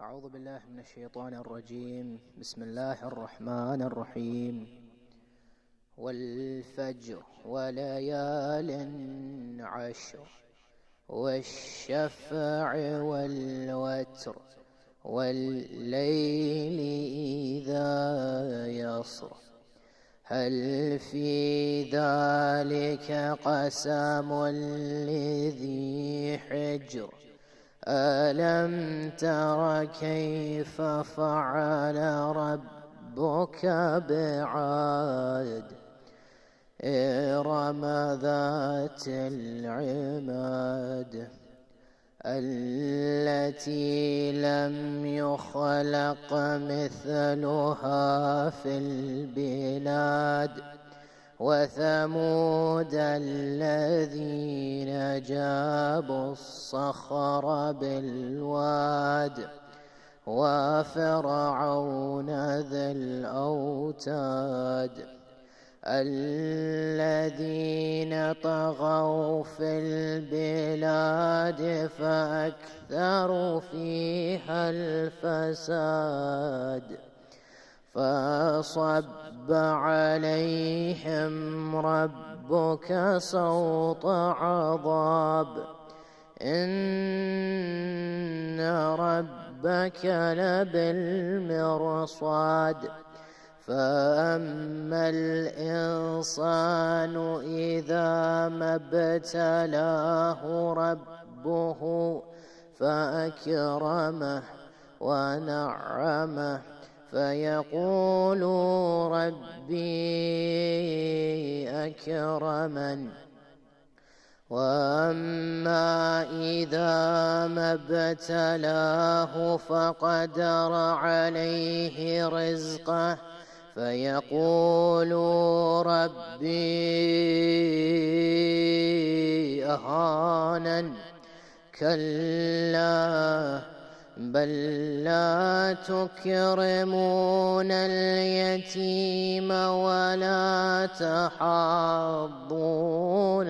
أعوذ بالله من الشيطان الرجيم. بسم الله الرحمن الرحيم. والفجر وليال عشر والشفع والوتر والليل إذا يسر هل في ذلك قسم لذي حجر ألم تر كيف فعل ربك بعاد إرم ذات العماد التي لم يخلق مثلها في البلاد وثمود الذين جابوا الصخر بالواد وفرعون ذي الأوتاد الذين طغوا في البلاد فأكثروا فيها الفساد فصب عليهم ربك صوت عذاب إن ربك لبالمرصاد فأما الإنسان إذا ما ابتلاه ربه فأكرمه ونعمه فيقول ربي أكرمن وأما إذا ما ابتلاه فقدر عليه رزقه فيقول ربي أهانن كلا بل لا تكرمون اليتيم ولا تحاضون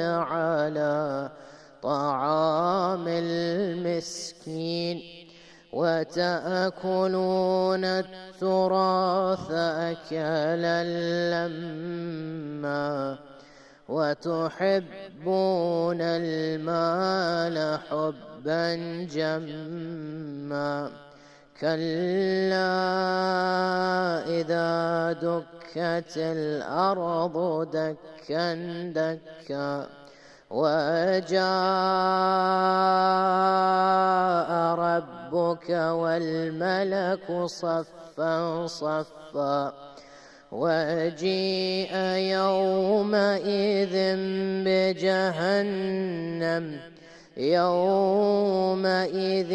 على طعام المسكين وتأكلون التراث أكلا لما وتحبون المال حبا جما كلا إذا دكت الأرض دكا دكا وجاء ربك والملك صفا صفا وجيء يومئذ بجهنم يومئذ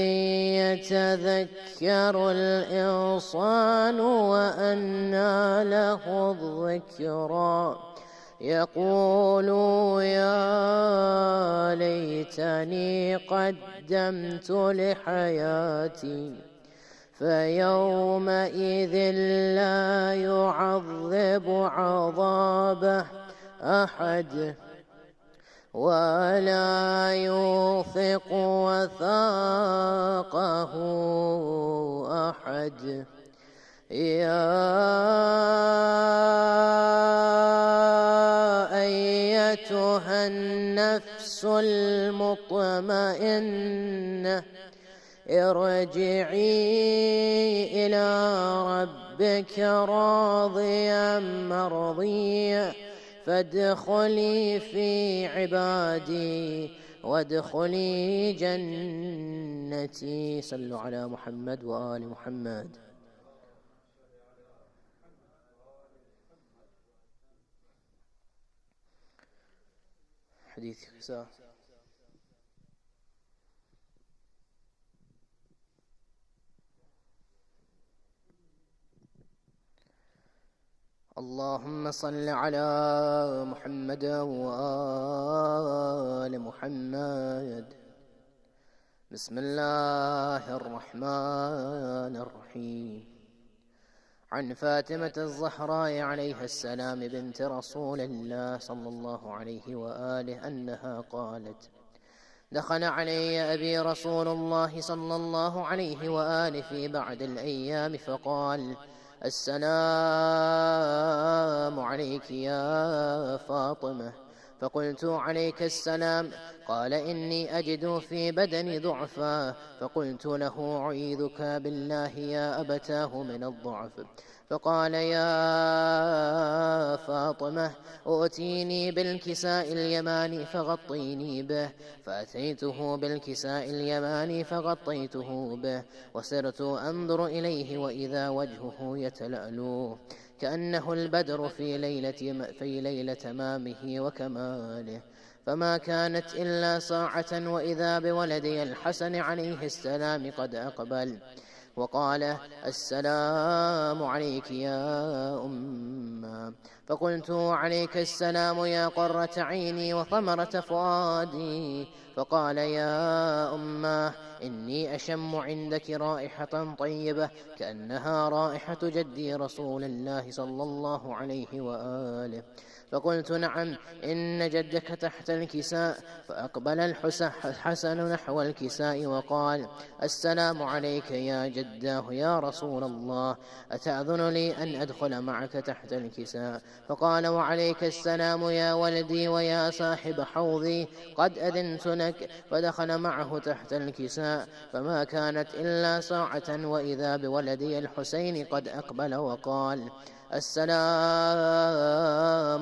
يتذكر الإنسان وأنى له الذكرى يقول يا ليتني قدمت لحياتي فيومئذ لا يعذب عذابه أحد ولا يوثق وثاقه أحد يا أيتها النفس المطمئنة ارجعي إلى ربك راضيا مرضيا فادخلي في عبادي وادخلي جنتي. صلوا على محمد وآل محمد. حديث خساء. اللهم صل على محمد وآل محمد. بسم الله الرحمن الرحيم. عن فاطمة الزهراء عليها السلام بنت رسول الله صلى الله عليه وآله أنها قالت: دخل علي أبي رسول الله صلى الله عليه وآله في بعد الأيام فقال: السلام عليك يا فاطمة. فقلت: عليك السلام. قال: إني أجد في بدني ضعفا. فقلت له: أعيذك بالله يا أبتاه من الضعف. فقال: يا فاطمة، أؤتيني بالكساء اليماني فغطيني به. فأتيته بالكساء اليماني فغطيته به، وسرت أنظر إليه وإذا وجهه يتلألو كأنه البدر في ليلة تمامه وكماله. فما كانت إلا ساعة وإذا بولدي الحسن عليه السلام قد أقبل وقال: السلام عليك يا أمه. فقلت: عليك السلام يا قرة عيني وثمرة فؤادي. فقال: يا أمه، إني أشم عندك رائحة طيبة كأنها رائحة جدي رسول الله صلى الله عليه وآله. فقلت: نعم، إن جدك تحت الكساء. فأقبل الحسن نحو الكساء وقال: السلام عليك يا جداه يا رسول الله، أتأذن لي أن أدخل معك تحت الكساء؟ فقال: وعليك السلام يا ولدي ويا صاحب حوضي، قد أذنت لك. فدخل معه تحت الكساء، فما كانت إلا ساعة وإذا بولدي الحسين قد أقبل وقال: السلام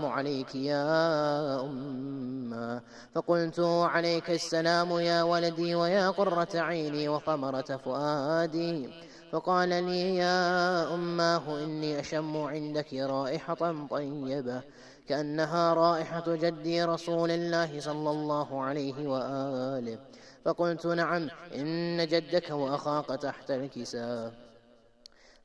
عليك يا أمه. فقلت: عليك السلام يا ولدي ويا قرة عيني وثمرة فؤادي. فقال لي: يا أماه، إني أشم عندك رائحة طيبة كأنها رائحة جدي رسول الله صلى الله عليه وآله. فقلت: نعم، إن جدك وأخاك تحت الكساء.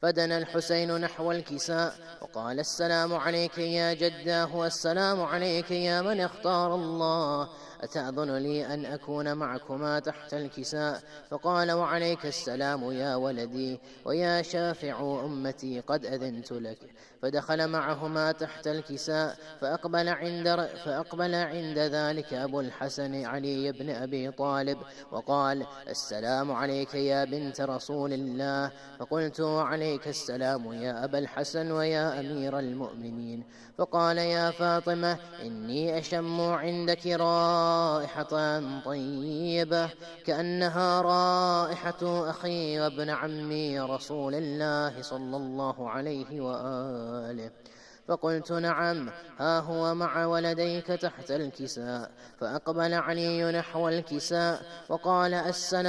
فدنا الحسين نحو الكساء وقال: السلام عليك يا جداه، والسلام عليك يا من اختار الله، أتأذن لي أن أكون معكما تحت الكساء؟ فقال: وعليك السلام يا ولدي ويا شافع أمتي، قد أذنت لك. فدخل معهما تحت الكساء، فأقبل عند ذلك أبو الحسن علي بن أبي طالب وقال: السلام عليك يا بنت رسول الله. فقلت: عليك السلام يا أبا الحسن ويا أمير المؤمنين. فقال: يا فاطمة، إني أشم عندك رائحة طيبة كأنها رائحة أخي وابن عمي رسول الله صلى الله عليه وآله. فقلت: نعم، ها هو مع ولديك تحت الكساء. فأقبل علي نحو الكساء وقال: السلام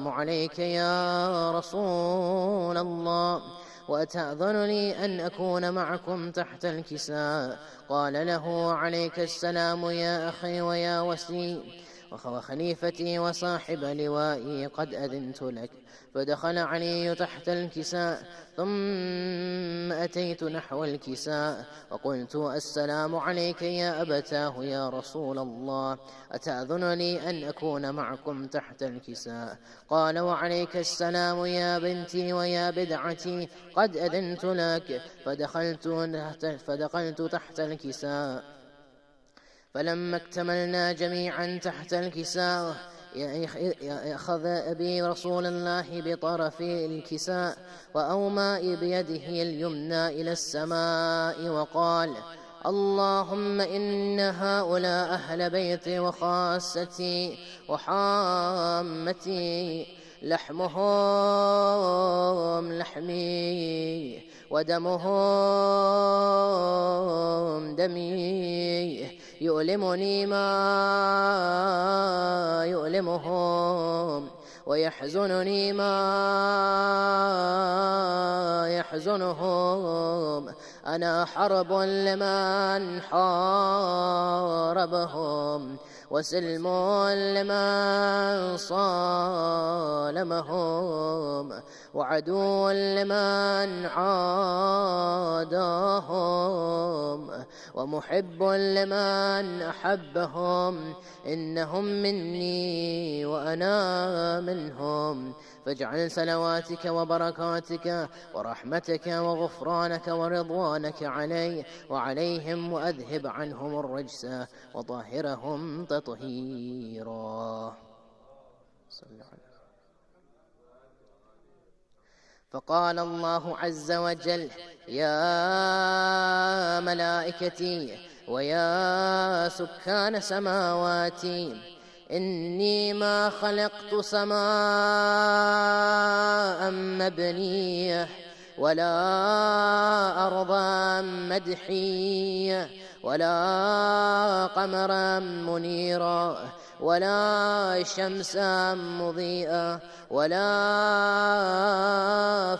عليك يا رسول الله، وأتأذن لي أن أكون معكم تحت الكساء؟ قال له: عليك السلام يا أخي ويا وسي وخليفتي وصاحب لوائي، قد أذنت لك. فدخل علي تحت الكساء، ثم أتيت نحو الكساء وقلت: السلام عليك يا أبتاه يا رسول الله، أتأذن لي أن أكون معكم تحت الكساء؟ قال: وعليك السلام يا بنتي ويا بدعتي، قد أذنت لك. فدخلت تحت الكساء، فلما اكتملنا جميعا تحت الكساء أخذ أبي رسول الله بطرف الكساء وأومى بيده اليمنى إلى السماء وقال: اللهم إن هؤلاء أهل بيتي وخاصتي وحامتي، لحمهم لحمي ودمهم دمي، يؤلمني ما يؤلمهم ويحزنني ما يحزنهم. أنا حرب لمن حاربهم، وسلم لمن صالمهم، وعدو لمن عاداهم، ومحب لمن أحبهم. إنهم مني وأنا منهم، فاجعل صلواتك وبركاتك ورحمتك وغفرانك ورضوانك علي وعليهم، وأذهب عنهم الرجس وطهرهم تطهيرا. فقال الله عز وجل: يا ملائكتي ويا سكان سماواتي، إني ما خلقت سماء مبنية ولا أرضا مدحية ولا قمرا منيرا ولا شمسا مضيئا ولا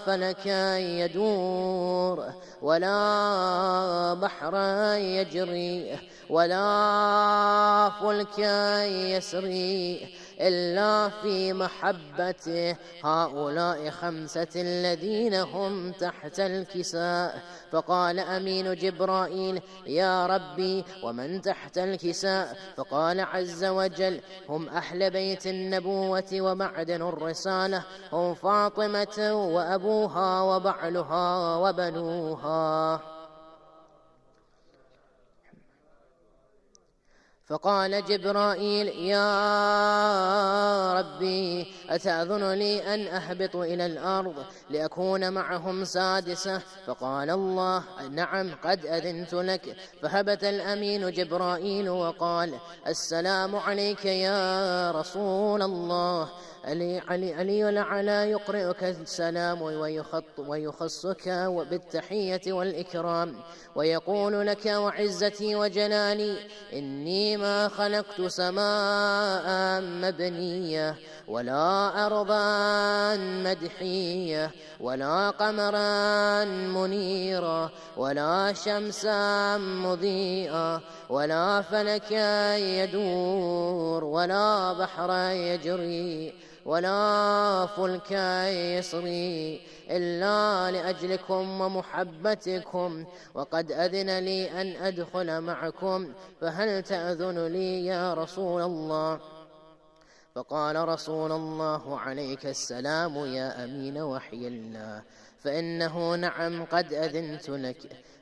فلكا يدور ولا بحرا يجري ولا فلكا يسري إلا في محبته هؤلاء 5 الذين هم تحت الكساء. فقال أمين جبرائيل: يا ربي، ومن تحت الكساء؟ فقال عز وجل: هم أهل بيت النبوة ومعدن الرسالة، هم فاطمة وأبوها وبعلها وبنوها. فقال جبرائيل: يا ربي، أتأذن لي أن أهبط إلى الأرض لأكون معهم سادسة؟ فقال الله: نعم، قد أذنت لك. فهبت الأمين جبرائيل وقال: السلام عليك يا رسول الله. علي الأعلى يقرئك السلام ويخصك بالتحية والإكرام، ويقول لك: وعزتي وجلالي إني ما خلقت سماء مبنية ولا أرضا مدحية ولا قمرا منيرا ولا شمسا مضيئا ولا فلكا يدور ولا بحرا يجري ولا فلكا يسري إلا لأجلكم ومحبتكم، وقد أذن لي أن أدخل معكم، فهل تأذن لي يا رسول الله؟ فقال رسول الله عليك السلام يا أمين وحي الله، فإنه نعم قد أذنت لك.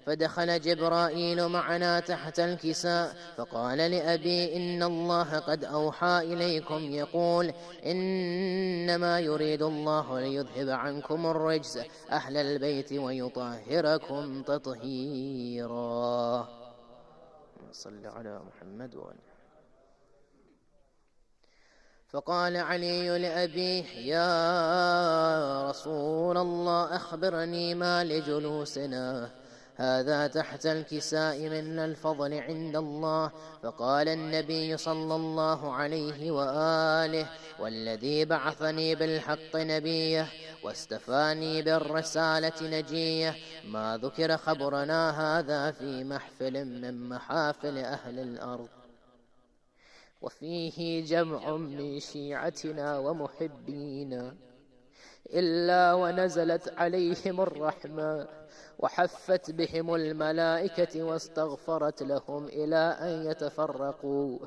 فدخل جبرائيل معنا تحت الكساء، فقال لأبي: إن الله قد أوحى إليكم يقول: إنما يريد الله ليذهب عنكم الرجس أهل البيت ويطهركم تطهيرا. صل على محمد وآله. فقال علي لأبيه: يا رسول الله، أخبرني ما لجلوسنا هذا تحت الكساء من الفضل عند الله. فقال النبي صلى الله عليه وآله: والذي بعثني بالحق نبيه واستفاني بالرسالة نجيه، ما ذكر خبرنا هذا في محفل من محافل أهل الأرض، وفيه جمع من شيعتنا ومحبينا، إلا ونزلت عليهم الرحمة وحفت بهم الملائكة واستغفرت لهم إلى أن يتفرقوا.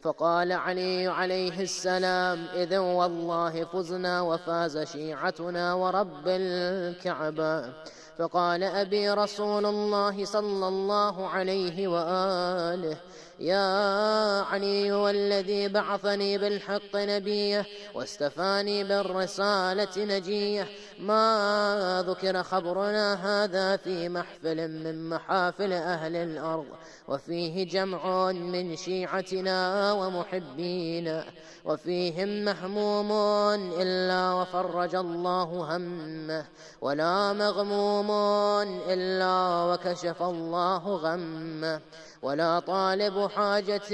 فقال علي عليه السلام: إذن والله فزنا وفاز شيعتنا ورب الكعبة. فقال أبي: رسول الله صلى الله عليه وآله: يا علي، والذي بعثني بالحق نبيه واستفاني بالرسالة نجيه، ما ذكر خبرنا هذا في محفل من محافل أهل الأرض، وفيه جمع من شيعتنا ومحبينا، وفيهم محموم إلا وفرج الله همه، ولا مغموم إلا وكشف الله غمه، ولا طالب حاجة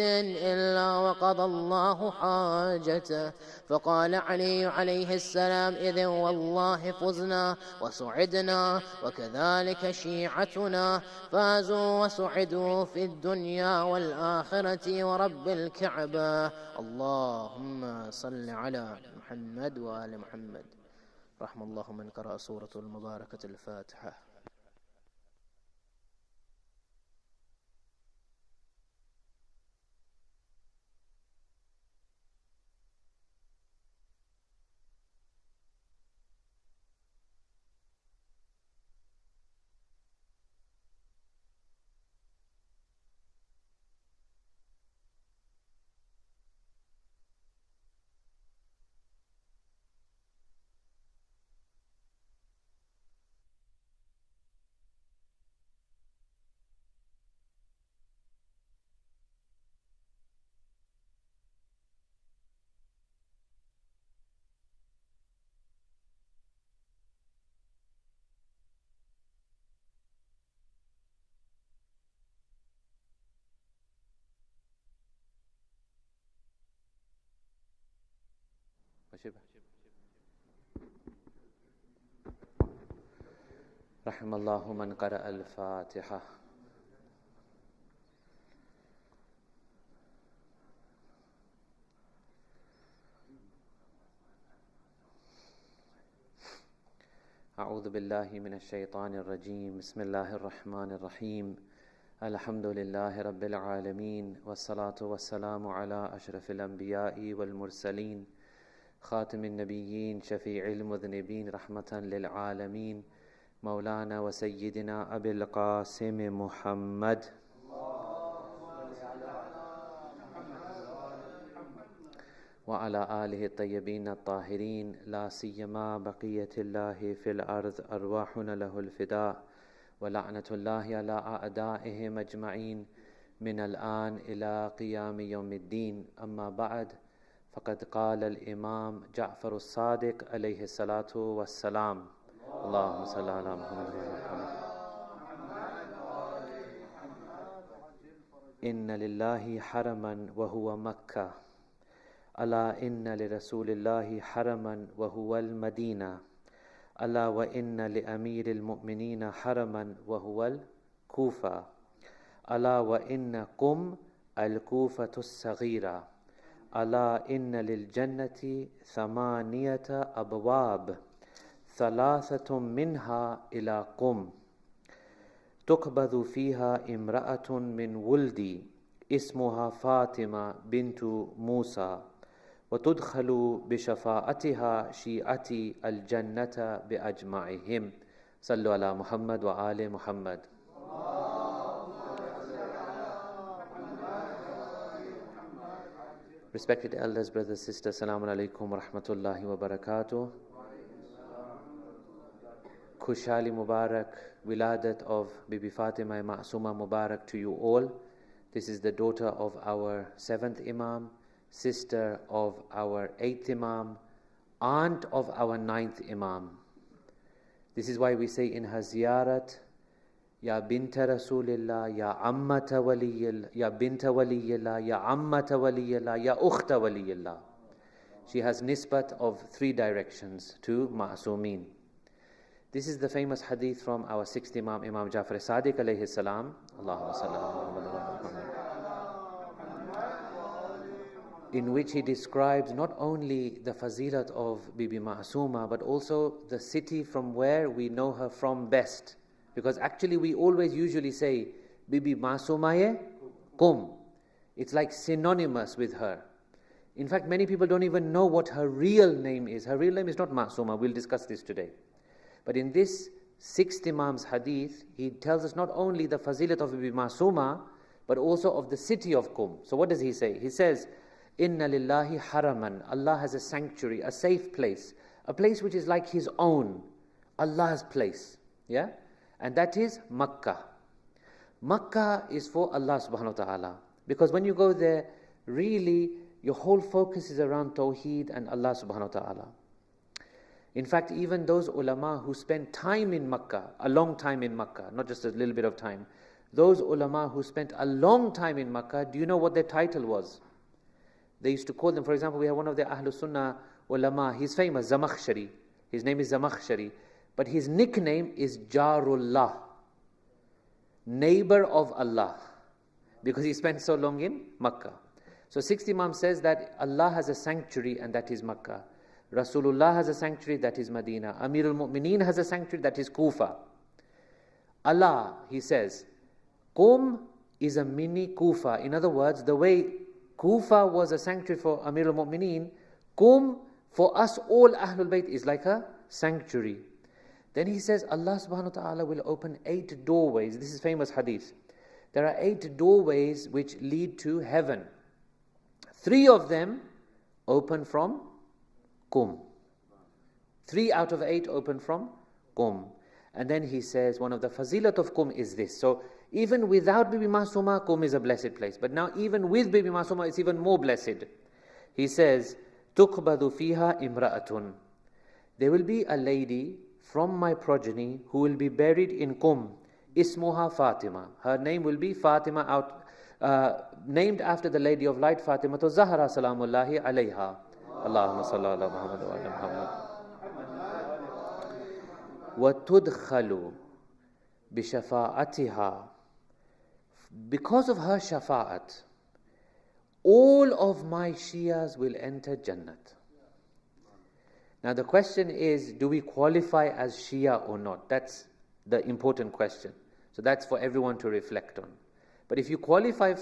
إلا وقضى الله حاجته. فقال علي عليه السلام: إذن والله فزنا وسعدنا، وكذلك شيعتنا فازوا وسعدوا في الدنيا والآخرة ورب الكعبة. اللهم صل على محمد وآل محمد. رحم الله من قرأ سورة المباركة الفاتحة. رحم الله من قرأ الفاتحة. أعوذ بالله من الشيطان الرجيم. بسم الله الرحمن الرحيم. الحمد لله رب العالمين، والصلاة والسلام على أشرف الأنبياء والمرسلين، خاتم النبيين، شفيع المذنبين، رحمة للعالمين، مولانا وسيدنا أبي القاسم محمد وعلى آله الطيبين الطاهرين، لا سيما بقية الله في الأرض، أرواحنا له الفداء، ولعنة الله على أعدائهم أجمعين من الآن إلى قيام يوم الدين. أما بعد، فقد قال الإمام جعفر الصادق عليه الصلاة والسلام: اللهم صل على محمد وعلى محمد. إن لله حرما وهو مكة، ألا إن لرسول الله حرما وهو المدينة، ألا وإن لأمير المؤمنين حرما وهو الكوفة، ألا وإن قم الكوفة الصغيرة، ألا إن للجنة 8 أبواب، 3 منها إلى قم، تقبض فيها امرأة من ولدي اسمها فاطمة بنت موسى، وتدخل بشفاعتها شيعتي الجنة بأجمعهم. صلوا على محمد وآل محمد. Respected elders, brothers, sisters, Assalamu alaikum wa rahmatullahi wa barakatuh. Khushali Mubarak, Wiladat of Bibi Fatima Ma'suma Mubarak to you all. This is the daughter of our 7th Imam, sister of our 8th Imam, aunt of our 9th Imam. This is why we say in her ziyarat, Ya binta Rasulillah, Ya ammata waliyillah, Ya binta waliyillah, Ya ammata waliyillah, Ya ukhta waliyillah. She has nisbat of 3 directions to Ma'sumin. This is the famous hadith from our 6th Imam, Imam Jafar Sadiq alayhi salam. Allahumma salli ala Muhammad wa ala Muhammad. In which he describes not only the fazilat of Bibi Ma'suma, but also the city from where we know her from best. Because actually we always usually say, Bibi Ma'suma ye Qum. It's like synonymous with her. In fact, many people don't even know what her real name is. Her real name is not Ma'suma. We'll discuss this today. But in this 6th Imam's hadith, he tells us not only the fazilat of Bibi Ma'suma, but also of the city of Qum. So what does he say? He says, Inna lillahi haraman. Allah has a sanctuary, a safe place, a place which is like His own, Allah's place. Yeah? And that is Makkah. Makkah is for Allah subhanahu wa ta'ala. Because when you go there, really, your whole focus is around Tawheed and Allah subhanahu wa ta'ala. In fact, even those ulama who spent time in Makkah, a long time in Makkah, not just a little bit of time, those ulama who spent a long time in Makkah, do you know what their title was? They used to call them, for example, we have one of the Ahlus Sunnah ulama, he's famous, Zamakhshari. His name is Zamakhshari. But his nickname is Jarullah, neighbor of Allah, because he spent so long in Makkah. So 6th Imam says that Allah has a sanctuary and that is Makkah. Rasulullah has a sanctuary, that is Medina. Amirul Mu'mineen has a sanctuary, that is Kufa. Allah, he says, Qum is a mini Kufa. In other words, the way Kufa was a sanctuary for Amirul Mu'mineen, Qum for us all Ahlul Bayt is like a sanctuary. Then he says Allah subhanahu wa ta'ala will open 8 doorways. This is famous hadith. There are 8 doorways which lead to heaven. 3 of them open from Qum. 3 out of 8 open from Qum. And then he says one of the fazilat of Qum is this. So even without Bibi Ma'suma, Qum is a blessed place. But now even with Bibi Ma'suma, it's even more blessed. He says, تُقْبَضُ فِيهَا إِمْرَأَةٌ. There will be a lady from my progeny who will be buried in Qum. Ismuha Fatima. Her name will be Fatima, named after the Lady of Light, Fatima to Zahra salamullahi alayha. Allahumma salli ala Muhammad wa ala Muhammad. وَتُدْخَلُ بِشَفَاعَتِهَا. Because of her shafa'at, all of my Shias will enter Jannat. Now the question is, do we qualify as Shia or not? That's the important question. So that's for everyone to reflect on. But if you qualify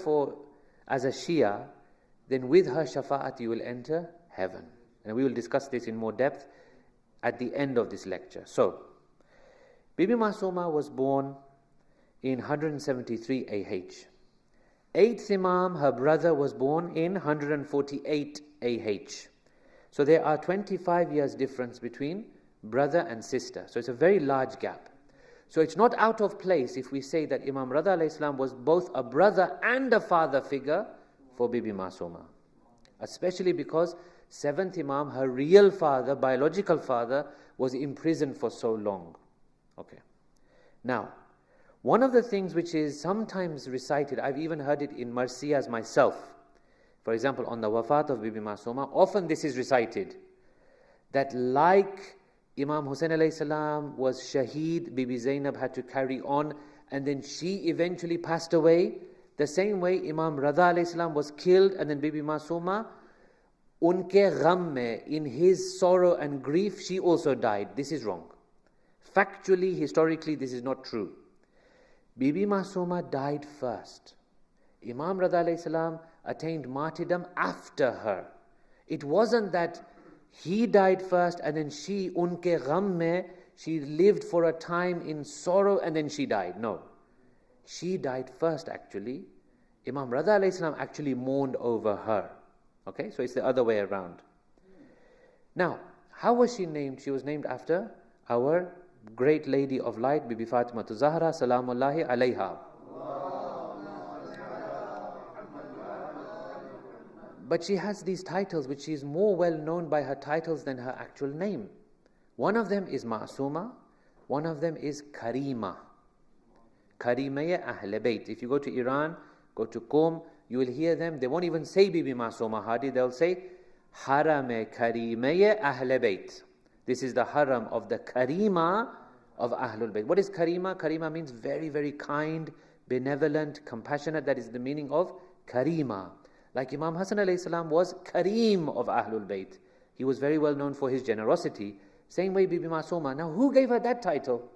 as a Shia, then with her shafa'at you will enter heaven. And we will discuss this in more depth at the end of this lecture. So, Bibi Masuma was born in 173 AH. 8th Imam, her brother, was born in 148 AH. So there are 25 years difference between brother and sister. So it's a very large gap. So it's not out of place if we say that Imam Rada alayhi salam was both a brother and a father figure for Bibi Masuma. Especially because 7th Imam, her real father, biological father, was imprisoned for so long. Okay. Now, one of the things which is sometimes recited, I've even heard it in Marsiyas myself. For example, on the wafat of Bibi Masuma, often this is recited, that like Imam Hussain alayhi salam was shaheed, Bibi Zainab had to carry on, and then she eventually passed away. The same way Imam Rada alayhi salam was killed, and then Bibi Masuma, unke gham mein, in his sorrow and grief, she also died. This is wrong. Factually, historically, this is not true. Bibi Masuma died first. Imam Rada alayhi salam attained martyrdom after her. It wasn't that he died first and then she, unke gham mein, she lived for a time in sorrow and then she died. No. She died first actually. Imam Rada alayhi salam actually mourned over her. Okay, so it's the other way around. Now, how was she named? She was named after our great lady of light, Bibi Fatima Al-Zahra, salamullahi alayha. But she has these titles which she is more well known by her titles than her actual name. One of them is Ma'suma, one of them is Karima. Karimaya Ahl Bayt. If you go to Iran, go to Qom, you will hear them, they won't even say Bibi Masuma Hadi, they'll say Haram-e Karimaya Ahl Bayt. This is the haram of the Karima of Ahlul Bayt. What is Karima? Karima means very, very kind, benevolent, compassionate. That is the meaning of Karima. Like Imam Hassan alayhi salam was Kareem of Ahlul Bayt. He was very well known for his generosity. Same way Bibi Masuma. Now who gave her that title?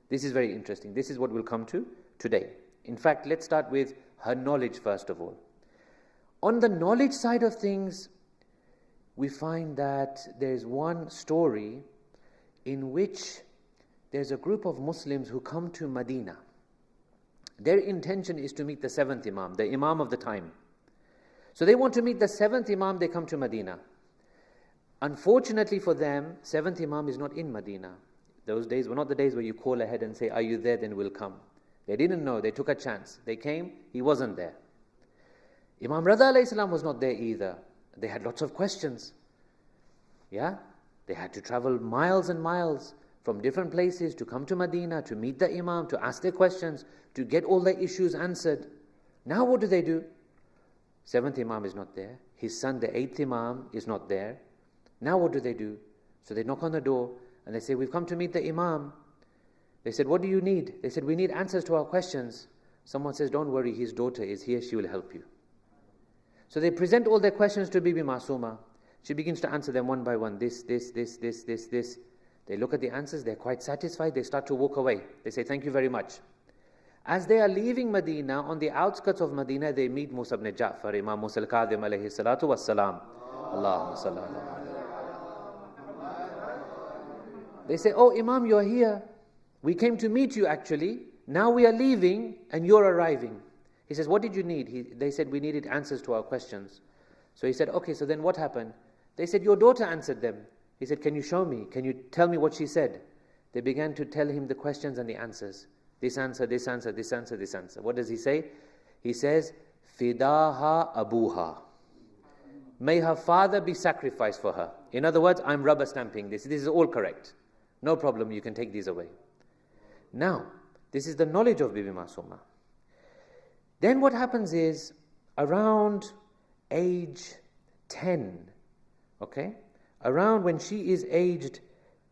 This is very interesting. This is what we'll come to today. In fact, let's start with her knowledge first of all. On the knowledge side of things, we find that there's one story in which there's a group of Muslims who come to Medina. Their intention is to meet the 7th Imam, the Imam of the time. So they want to meet the 7th Imam, they come to Medina. Unfortunately for them, 7th Imam is not in Medina. Those days were not the days where you call ahead and say, are you there, then we'll come. They didn't know, they took a chance. They came, he wasn't there. Imam Rada alayhi salam was not there either. They had lots of questions. Yeah? They had to travel miles and miles from different places to come to Medina, to meet the Imam, to ask their questions, to get all their issues answered. Now what do? 7th Imam is not there. His son, the 8th Imam, is not there. Now what do? So they knock on the door and they say, we've come to meet the Imam. They said, what do you need? They said, we need answers to our questions. Someone says, don't worry, his daughter is here, she will help you. So they present all their questions to Bibi Masuma. She begins to answer them one by one. This. They look at the answers, they're quite satisfied, they start to walk away. They say, thank you very much. As they are leaving Medina, on the outskirts of Medina, they meet Musa ibn Ja'far, Imam Musa al-Kadhim alayhi salatu wassalam. Allahumma salli ala. They say, oh Imam, you're here. We came to meet you actually. Now we are leaving and you're arriving. He says, what did you need? They said, we needed answers to our questions. So he said, okay, so then what happened? They said, your daughter answered them. He said, can you show me? Can you tell me what she said? They began to tell him the questions and the answers. This answer, this answer, this answer, this answer. What does he say? He says, Fidaha abuha. May her father be sacrificed for her. In other words, I'm rubber stamping this. This is all correct. No problem, you can take these away. Now, this is the knowledge of Bibi Masuma. Then what happens is, around age 10, Okay? Around when she is aged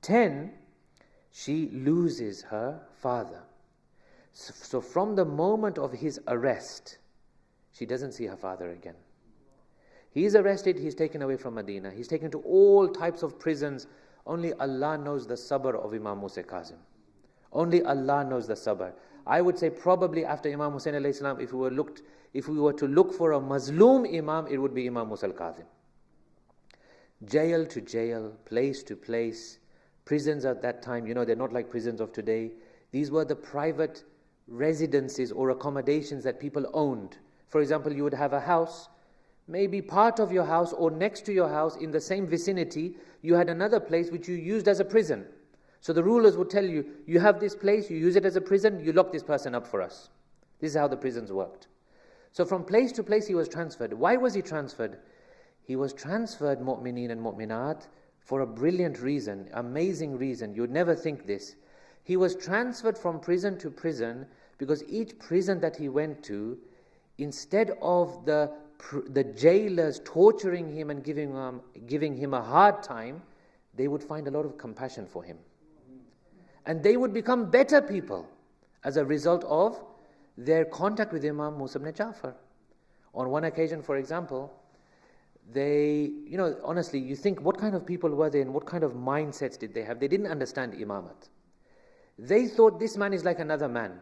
10, she loses her father. So from the moment of his arrest, she doesn't see her father again. He is arrested, he's taken away from Medina. He's taken to all types of prisons. Only Allah knows the sabr of Imam Musa Kazim. Only Allah knows the sabr. I would say probably after Imam Hussain alayhi salam, if we were to look for a Mazloom Imam, it would be Imam Musa al-Kazim. Jail to jail, place to place. Prisons at that time, they're not like prisons of today. These were the private residences or accommodations that people owned. For example, you would have a house, maybe part of your house or next to your house in the same vicinity, you had another place which you used as a prison. So the rulers would tell you, you have this place, you use it as a prison, you lock this person up for us. This is how the prisons worked. So from place to place he was transferred. Why was he transferred? He was transferred, mu'mineen and mu'minat, for a brilliant reason, amazing reason. You would never think this. He was transferred from prison to prison because each prison that he went to, instead of the jailers torturing him and giving him a hard time, they would find a lot of compassion for him. And they would become better people as a result of their contact with Imam Musa ibn Ja'far. On one occasion, for example, they, honestly, you think, what kind of people were they and what kind of mindsets did they have? They didn't understand imamat. They thought this man is like another man.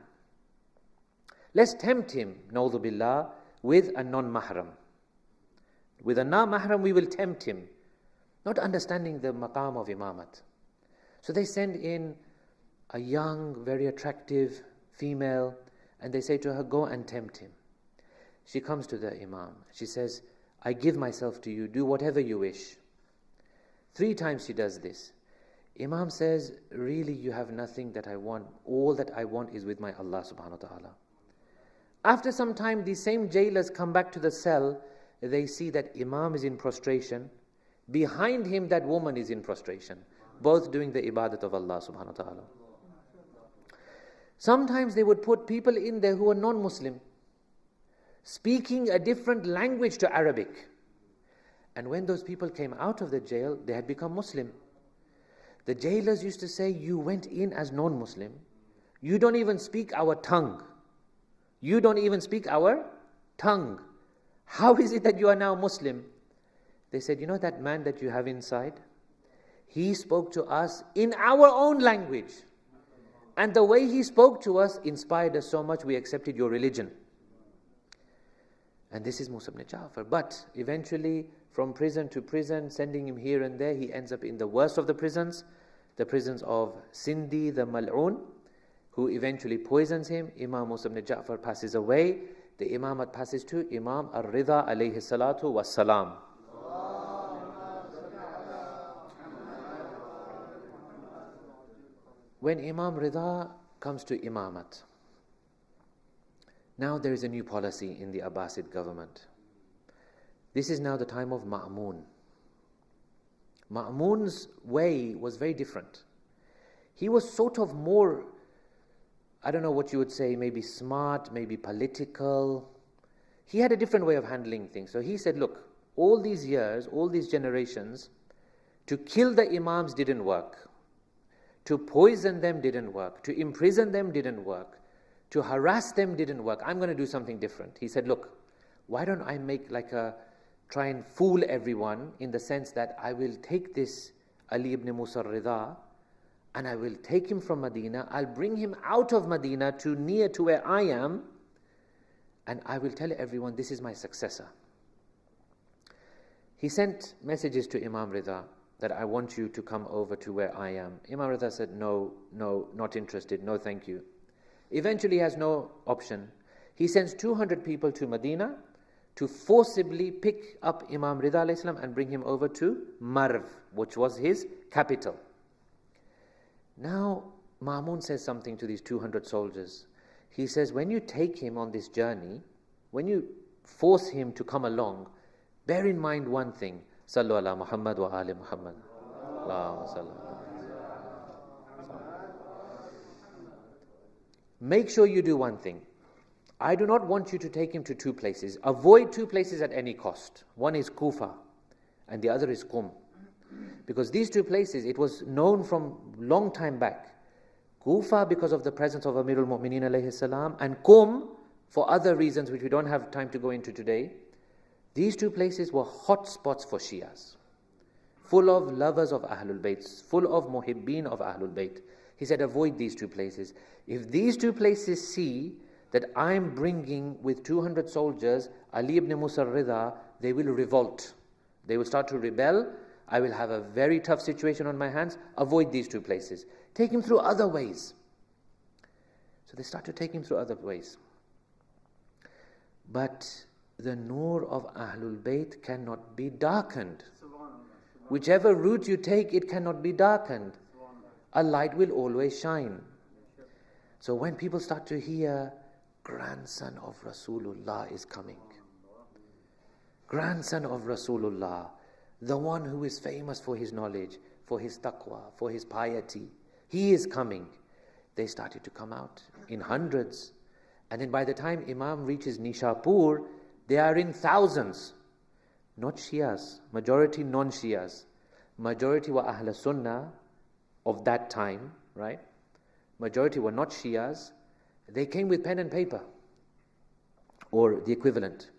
Let's tempt him, na'udhu billah, with a non-mahram. With a non-mahram, we will tempt him. Not understanding the maqam of imamat. So they send in a young, very attractive female, and they say to her, go and tempt him. She comes to the imam. She says, I give myself to you, do whatever you wish. 3 times she does this. Imam says, really you have nothing that I want. All that I want is with my Allah subhanahu wa ta'ala. After some time, these same jailers come back to the cell. They see that Imam is in prostration. Behind him, that woman is in prostration. Both doing the ibadat of Allah subhanahu wa ta'ala. Sometimes they would put people in there who are non-Muslim, speaking a different language to Arabic. And when those people came out of the jail, they had become Muslim. The jailers used to say, you went in as non-Muslim. You don't even speak our tongue. You don't even speak our tongue. How is it that you are now Muslim? They said, that man that you have inside, he spoke to us in our own language. And the way he spoke to us inspired us so much, we accepted your religion. And this is Musa ibn Ja'far. But eventually, from prison to prison, sending him here and there, he ends up in the worst of the prisons of Sindi, the Mal'un, who eventually poisons him. Imam Musa ibn Ja'far passes away. The imamat passes to Imam Ar-Ridha alayhi salatu wassalam. When Imam Ridha comes to imamat, now there is a new policy in the Abbasid government. This is now the time of Ma'mun. Ma'mun's way was very different. He was sort of more, I don't know what you would say, maybe smart, maybe political. He had a different way of handling things. So he said, look, all these years, all these generations, to kill the imams didn't work. To poison them didn't work. To imprison them didn't work. To harass them didn't work. I'm going to do something different. He said, look, why don't I make try and fool everyone in the sense that I will take this Ali ibn Musa al-Ridha and I will take him from Medina. I'll bring him out of Medina to near to where I am, and I will tell everyone this is my successor. He sent messages to Imam Ridha that I want you to come over to where I am. Imam Ridha said, no, not interested, no thank you. Eventually he has no option. He sends 200 people to Medina to forcibly pick up Imam Ridha alayhi salam and bring him over to Marv, which was his capital. Now Ma'mun says something to these 200 soldiers. He says, when you take him on this journey, when you force him to come along, bear in mind one thing. Sallu ala Muhammad wa ali Muhammad. Allahumma salli. Make sure you do one thing. I do not want you to take him to 2 places. Avoid 2 places at any cost. One is Kufa and the other is Qum. Because these two places, it was known from long time back. Kufa because of the presence of Amirul Mu'mineen alayhi salam, and Qum for other reasons which we don't have time to go into today. These two places were hot spots for Shias, full of lovers of Ahlul Bayt, full of muhibbeen of Ahlul Bayt. He said, avoid these two places. If these two places see that I'm bringing with 200 soldiers Ali ibn Musa Rida, they will revolt. They will start to rebel. I will have a very tough situation on my hands. Avoid these two places. Take him through other ways. So they start to take him through other ways. But the nur of Ahlul Bayt cannot be darkened. Whichever route you take, it cannot be darkened. A light will always shine. So when people start to hear, grandson of Rasulullah is coming. Grandson of Rasulullah, the one who is famous for his knowledge, for his taqwa, for his piety, he is coming. They started to come out in hundreds. And then by the time Imam reaches Nishapur, they are in thousands. Not Shias, majority non-Shias. Majority were Ahl Sunnah of that time, right? Majority were not Shias. They came with pen and paper, or the equivalent.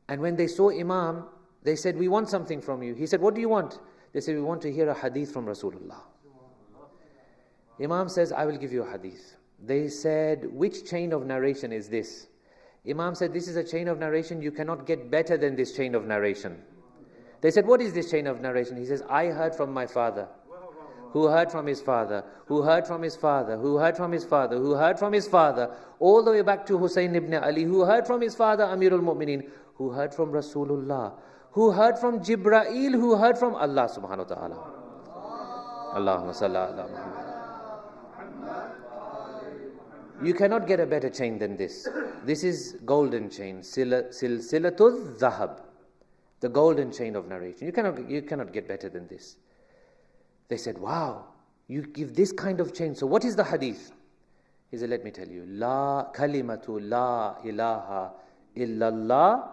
And when they saw Imam, they said, we want something from you. He said, what do you want? They said, we want to hear a hadith from Rasulullah. Imam says, I will give you a hadith. They said, which chain of narration is this? Imam said, this is a chain of narration, you cannot get better than this chain of narration. They said, what is this chain of narration? He says, I heard from my father, who heard from his father, who heard from his father, who heard from his father, who heard from his father, all the way back to Hussein ibn Ali, who heard from his father, Amirul Mu'mineen, who heard from Rasulullah, who heard from Jibreel, who heard from Allah subhanahu wa ta'ala. Allahumma salli ala Muhammad. You cannot get a better chain than this. This is golden chain, silsilatul dhahab, the golden chain of narration. You cannot get better than this. They said, wow, you give this kind of chain. So what is the hadith? He said, let me tell you. La kalimatu la ilaha illallah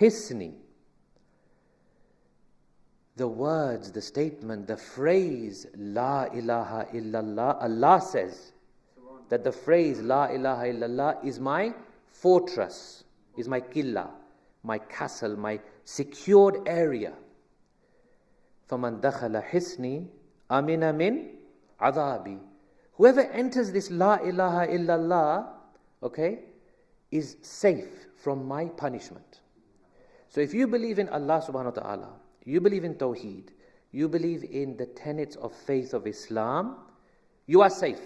hisni. The words, the statement, the phrase La ilaha illallah, Allah says that the phrase La ilaha illallah is my fortress, is my qilla, my castle, my secured area. فَمَنْ دَخَلَ حِسْنِي amina min adabi. Whoever enters this La ilaha illallah, okay, is safe from my punishment. So if you believe in Allah subhanahu wa ta'ala, you believe in Tawheed, you believe in the tenets of faith of Islam, you are safe.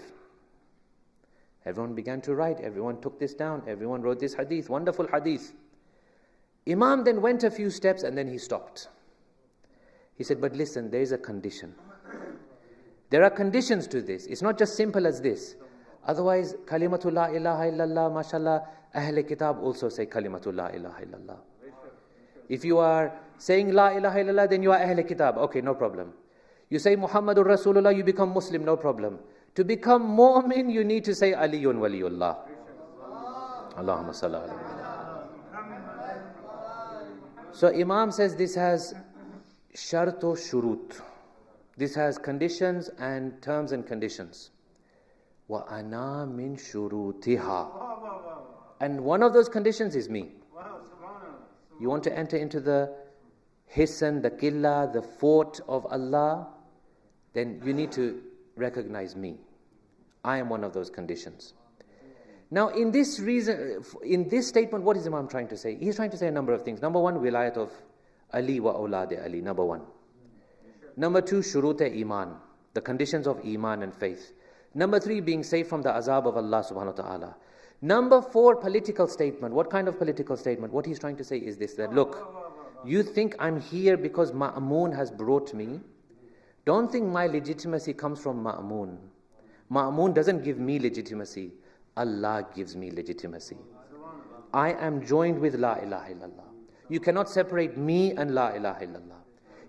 Everyone began to write, everyone took this down, everyone wrote this hadith, wonderful hadith. Imam then went a few steps and then he stopped. He said, but listen, there is a condition. There are conditions to this. It's not just simple as this. Otherwise, Kalimatul La ilaha illallah, mashallah, Ahl Kitab also say Kalimatul La ilaha illallah. If you are saying La ilaha illallah, then you are Ahl Kitab. Okay, no problem. You say Muhammadur Rasulullah, you become Muslim, no problem. To become Mu'min, you need to say Aliyun Waliyullah. Allahumma salli ala. So Imam says this has sharto shurut. This has conditions and terms and conditions. Wa ana min shurutiha. And one of those conditions is me. You want to enter into the hisn, the qilla, the fort of Allah, then you need to recognize me. I am one of those conditions. Now in this statement, what is Imam trying to say? He's trying to say a number of things. Number one, wilayat of Ali wa awlad Ali, number one. Number two, shurut iman, the conditions of iman and faith. Number three, being safe from the azab of Allah subhanahu wa ta'ala. Number four, political statement. What kind of political statement? What he's trying to say is this, that look, you think I'm here because Ma'mun has brought me. Don't think my legitimacy comes from Ma'mun. Ma'mun doesn't give me legitimacy. Allah gives me legitimacy. I am joined with La ilaha illallah. You cannot separate me and La ilaha illallah.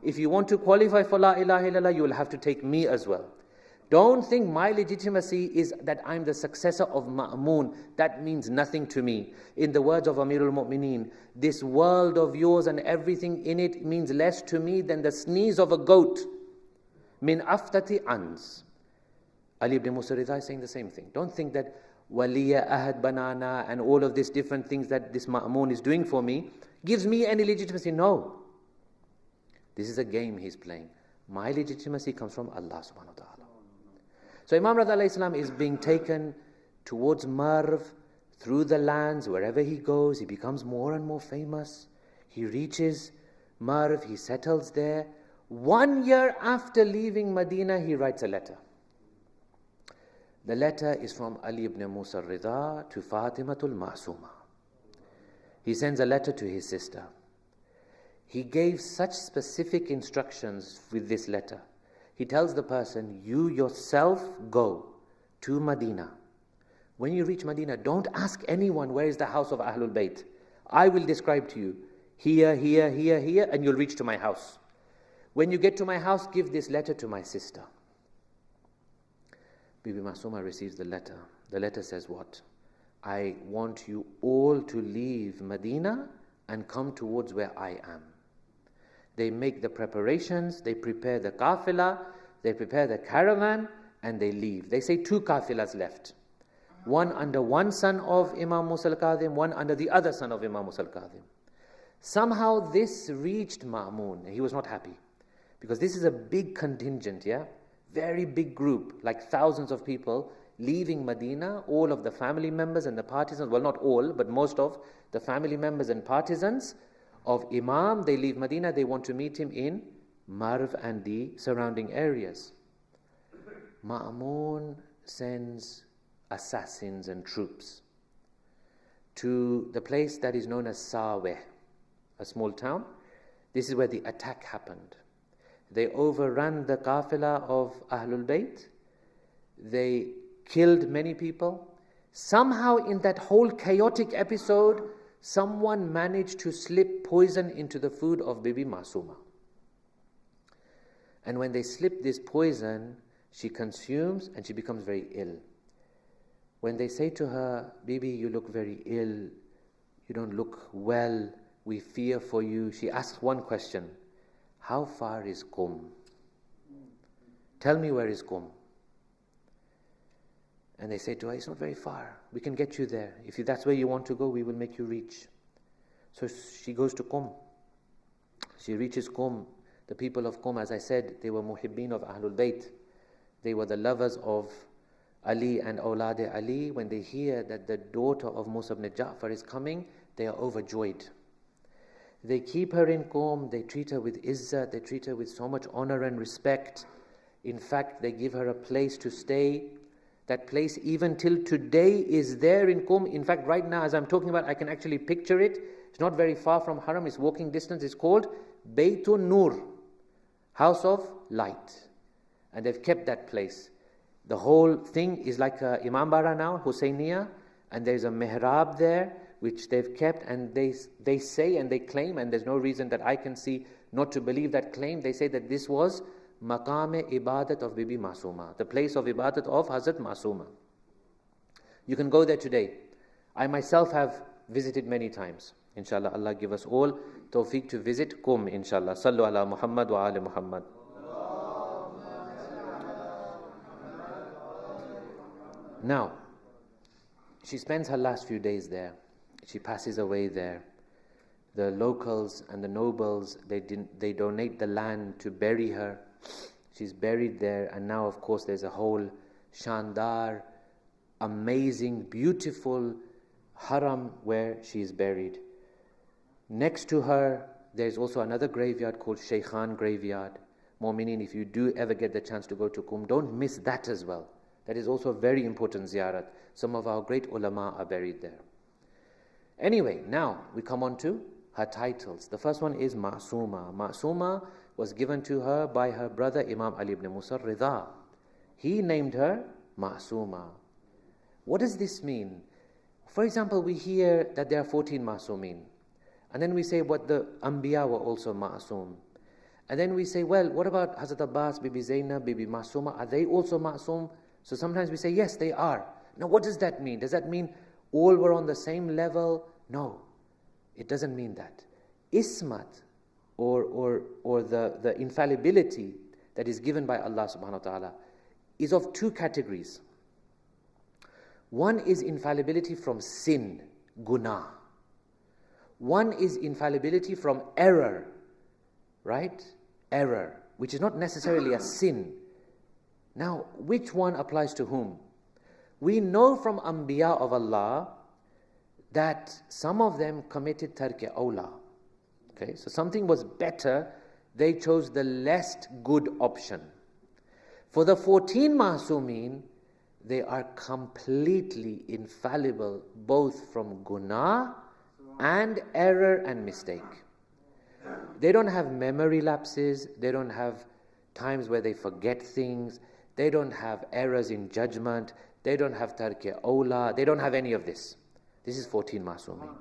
If you want to qualify for La ilaha illallah, you will have to take me as well. Don't think my legitimacy is that I'm the successor of Ma'mun. That means nothing to me. In the words of Amirul Mu'mineen, this world of yours and everything in it means less to me than the sneeze of a goat. Min aftati ans. Ali ibn Musa Ridha is saying the same thing. Don't think that waliya, ahad, banana and all of these different things that this Ma'mun is doing for me gives me any legitimacy. No. This is a game he's playing. My legitimacy comes from Allah subhanahu wa ta'ala. So Imam Rida alayhi salam is being taken towards Marv, through the lands, wherever he goes, he becomes more and more famous. He reaches Marv, he settles there. 1 year after leaving Medina, he writes a letter. The letter is from Ali ibn Musa Rida to Fatimatul Ma'suma. He sends a letter to his sister. He gave such specific instructions with this letter. He tells the person, you yourself go to Medina. When you reach Medina, don't ask anyone where is the house of Ahlul Bayt. I will describe to you, here, here, here, here, and you'll reach to my house. When you get to my house, give this letter to my sister. Bibi Masuma receives the letter. The letter says what? I want you all to leave Medina and come towards where I am. They make the preparations, they prepare the kafilah, they prepare the caravan, and they leave. They say 2 kafilahs left. One under one son of Imam Musa al-Kadhim, one under the other son of Imam Musa al-Kadhim. Somehow this reached Ma'mun. He was not happy. Because this is a big contingent, yeah? Very big group, like thousands of people leaving Medina, all of the family members and the partisans, well not all, but most of the family members and partisans of Imam, they leave Medina, they want to meet him in Marv and the surrounding areas. Ma'mun sends assassins and troops to the place that is known as Saweh, a small town. This is where the attack happened. They overran the kafilah of Ahlul Bayt. They killed many people. Somehow in that whole chaotic episode, someone managed to slip poison into the food of Bibi Masuma. And when they slip this poison, she consumes and she becomes very ill. When they say to her, Bibi, you look very ill, you don't look well, we fear for you, she asks one question, how far is Qum? Tell me where is Qum? And they say to her, it's not very far, we can get you there. If that's where you want to go, we will make you reach. So she goes to Qum. She reaches Qum. The people of Qum, as I said, they were muhibbeen of Ahlul Bayt. They were the lovers of Ali and Awlad Ali. When they hear that the daughter of Musa ibn Ja'far is coming, they are overjoyed. They keep her in Qum, they treat her with izzah, they treat her with so much honor and respect. In fact, they give her a place to stay. That place, even till today, is there in Qum. In fact, right now, as I'm talking about, I can actually picture it. It's not very far from Haram, it's walking distance. It's called Baytun Nur, House of Light. And they've kept that place. The whole thing is like a Imambara now, Husayniya, and there's a mihrab there, which they've kept, and they say and they claim, and there's no reason that I can see not to believe that claim. They say that this was Maqam Ibadat of Bibi Masuma, the place of Ibadat of Hazrat Masuma. You can go there today. I myself have visited many times. Inshallah, Allah give us all tawfiq to visit Qum, inshallah. Sallu ala Muhammad wa ali Muhammad. Now, she spends her last few days there. She passes away there. The locals and the nobles, they donate the land to bury her. She's buried there, and now of course there's a whole shandar, amazing, beautiful haram where she is buried. Next to her, there's also another graveyard called Shaykhan graveyard. Mu'mineen, if you do ever get the chance to go to Qum, don't miss that as well. That is also a very important ziyarat. Some of our great ulama are buried there. Anyway, now we come on to her titles. The first one is Ma'suma. Ma'suma was given to her by her brother Imam Ali ibn Musa Rida. He named her Ma'suma. What does this mean? For example, we hear that there are 14 Ma'sumin. And then we say what the Anbiya were also Ma'sum. And then we say, well, what about Hazrat Abbas, Bibi Zainab, Bibi Masuma? Are they also Ma'soom? So sometimes we say, yes, they are. Now what does that mean? Does that mean all were on the same level? No, it doesn't mean that. Ismat, or the infallibility that is given by Allah subhanahu wa ta'ala is of two categories. One is infallibility from sin, guna. One is infallibility from error, right? Error, which is not necessarily a sin. Now, which one applies to whom? We know from Anbiya of Allah that some of them committed tark awla. Okay, so something was better, they chose the less good option. For the 14 Ma'sumeen, they are completely infallible, both from guna and error and mistake. They don't have memory lapses, they don't have times where they forget things, they don't have errors in judgment, they don't have tark awla, they don't have any of this. This is 14 Ma'sumeen.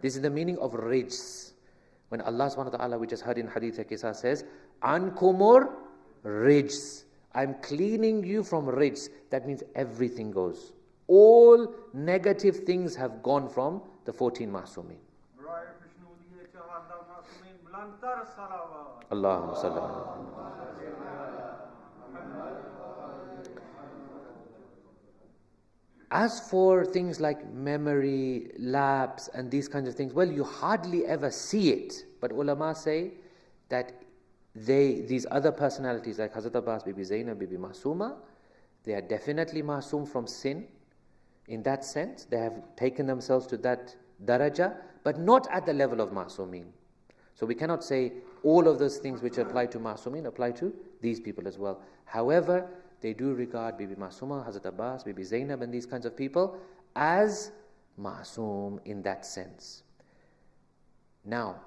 This is the meaning of rijs. When Allah subhanahu wa ta'ala, we just heard in Hadith Qisa, says, Ankumur rijs. I'm cleaning you from rijs. That means everything goes. All negative things have gone from the 14 Ma'sumeen. Allahumma salli ala. As for things like memory, lapse and these kinds of things, well, you hardly ever see it. But ulama say that these other personalities like Hazrat Abbas, Bibi Zainab, Bibi Masuma, they are definitely Ma'soom from sin. In that sense, they have taken themselves to that daraja, but not at the level of Ma'sumeen. So we cannot say all of those things which apply to Ma'sumeen apply to these people as well. However, they do regard Bibi Masuma, Hazrat Abbas, Bibi Zainab and these kinds of people as Ma'soom in that sense. Now,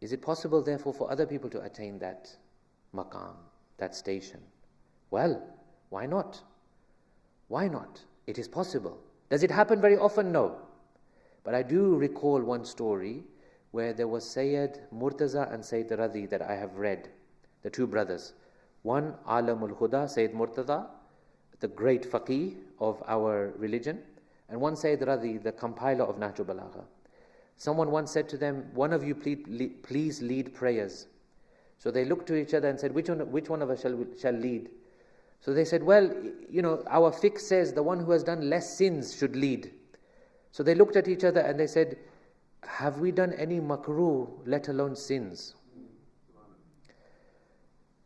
is it possible therefore for other people to attain that maqam, that station? Well, why not? Why not? It is possible. Does it happen very often? No. But I do recall one story where there was Sayyid Murtaza and Sayyid Radhi that I have read, the two brothers. One, Alamul Huda, Sayyid Murtaza, the great faqih of our religion, and one Sayyid Radhi, the compiler of Nahjul Balagha. Someone once said to them, one of you please lead prayers. So they looked to each other and said, which one of us shall lead? So they said, well, our fiqh says the one who has done less sins should lead. So they looked at each other and they said, have we done any makruh, let alone sins?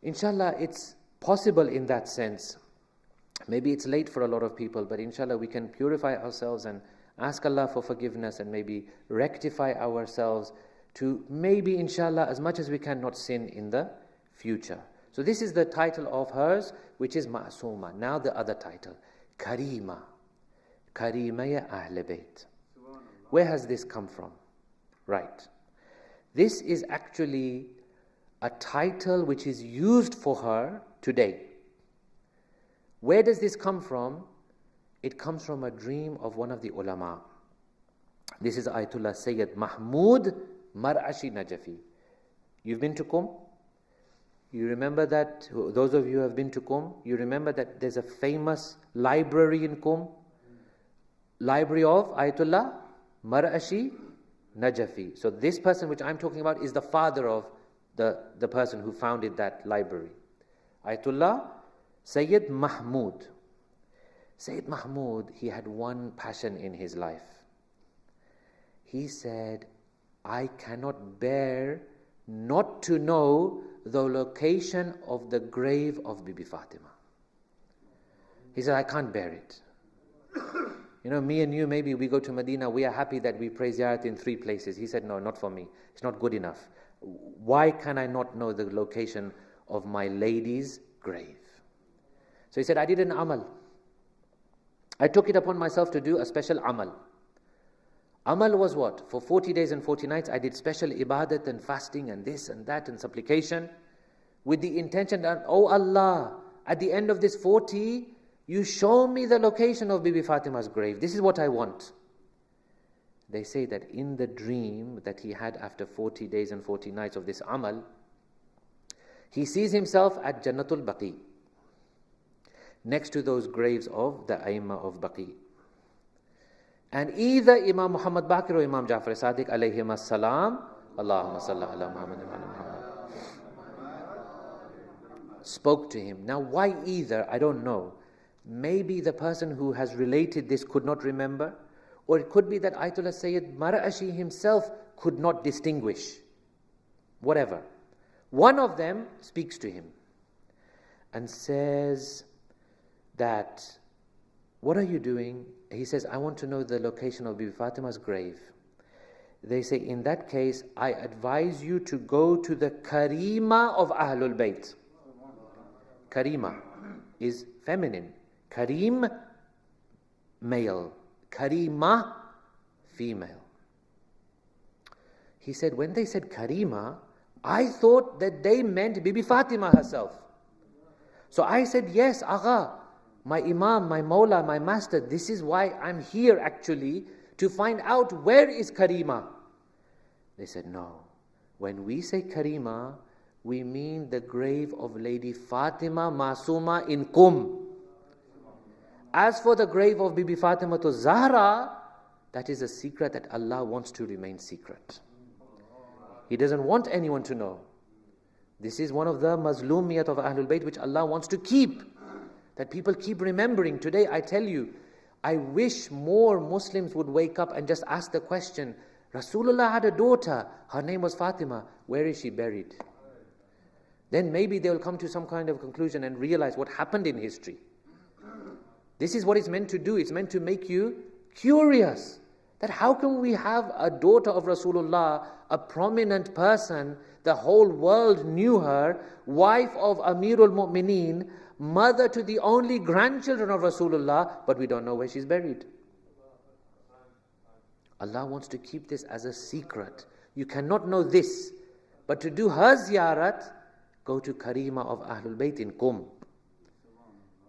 Inshallah, it's possible in that sense. Maybe it's late for a lot of people, but inshallah we can purify ourselves and ask Allah for forgiveness and maybe rectify ourselves to maybe inshallah as much as we can not sin in the future. So this is the title of hers, which is Ma'sooma. Now the other title, Karima. Karimaya Ahle Bayt. Where has this come from? Right. This is actually a title which is used for her today. Where does this come from? It comes from a dream of one of the ulama. This is Ayatollah Sayyid Mahmud Mar'ashi Najafi. You've been to Qum? You remember that? Those of you who have been to Qum, you remember that there's a famous library in Qum? Library of Ayatollah Mar'ashi Najafi. So this person which I'm talking about is the father of the person who founded that library. Ayatollah Sayyid Mahmud. Sayyid Mahmud, he had one passion in his life. He said, I cannot bear not to know the location of the grave of Bibi Fatima. He said, I can't bear it. Me and you, maybe we go to Medina, we are happy that we pray ziyarat in 3 places. He said, no, not for me. It's not good enough. Why can I not know the location of my lady's grave? So he said, I did an amal. I took it upon myself to do a special amal. Amal was what? For 40 days and 40 nights, I did special ibadat and fasting and this and that and supplication with the intention that, oh Allah, at the end of this 40, you show me the location of Bibi Fatima's grave. This is what I want. They say that in the dream that he had after 40 days and 40 nights of this amal, He sees himself at Jannatul Baqi, next to those graves of the Aimma of Baqi. And either Imam Muhammad Baqir or Imam Jafar Sadiq alayhim as-salam, Allahumma salli ala Muhammad wa ala Muhammad, spoke to him. Now why either, I don't know. Maybe the person who has related this could not remember, or it could be that Ayatollah Sayyid Mar'ashi himself could not distinguish. Whatever. One of them speaks to him and says that, what are you doing? He says, I want to know the location of Bibi Fatima's grave. They say, in that case, I advise you to go to the Karima of Ahlul Bayt. Karima is feminine. Karim, male. Karima, female. He said, when they said Karima, I thought that they meant Bibi Fatima herself. So I said, yes, Agha, my Imam, my Mawla, my Master, this is why I'm here actually, to find out where is Karima. They said, no. When we say Karima, we mean the grave of Lady Fatima Masuma in Qum. As for the grave of Bibi Fatima to Zahra, that is a secret that Allah wants to remain secret. He doesn't want anyone to know. This is one of the mazlumiyat of Ahlul Bayt which Allah wants to keep. That people keep remembering. Today I tell you, I wish more Muslims would wake up and just ask the question, Rasulullah had a daughter, her name was Fatima, where is she buried? Then maybe they will come to some kind of conclusion and realize what happened in history. This is what it's meant to do. It's meant to make you curious. That how can we have a daughter of Rasulullah, a prominent person, the whole world knew her, wife of Amirul Mu'mineen, mother to the only grandchildren of Rasulullah, but we don't know where she's buried. Allah wants to keep this as a secret. You cannot know this. But to do her ziyarat, go to Karima of Ahlul Bayt in Qum.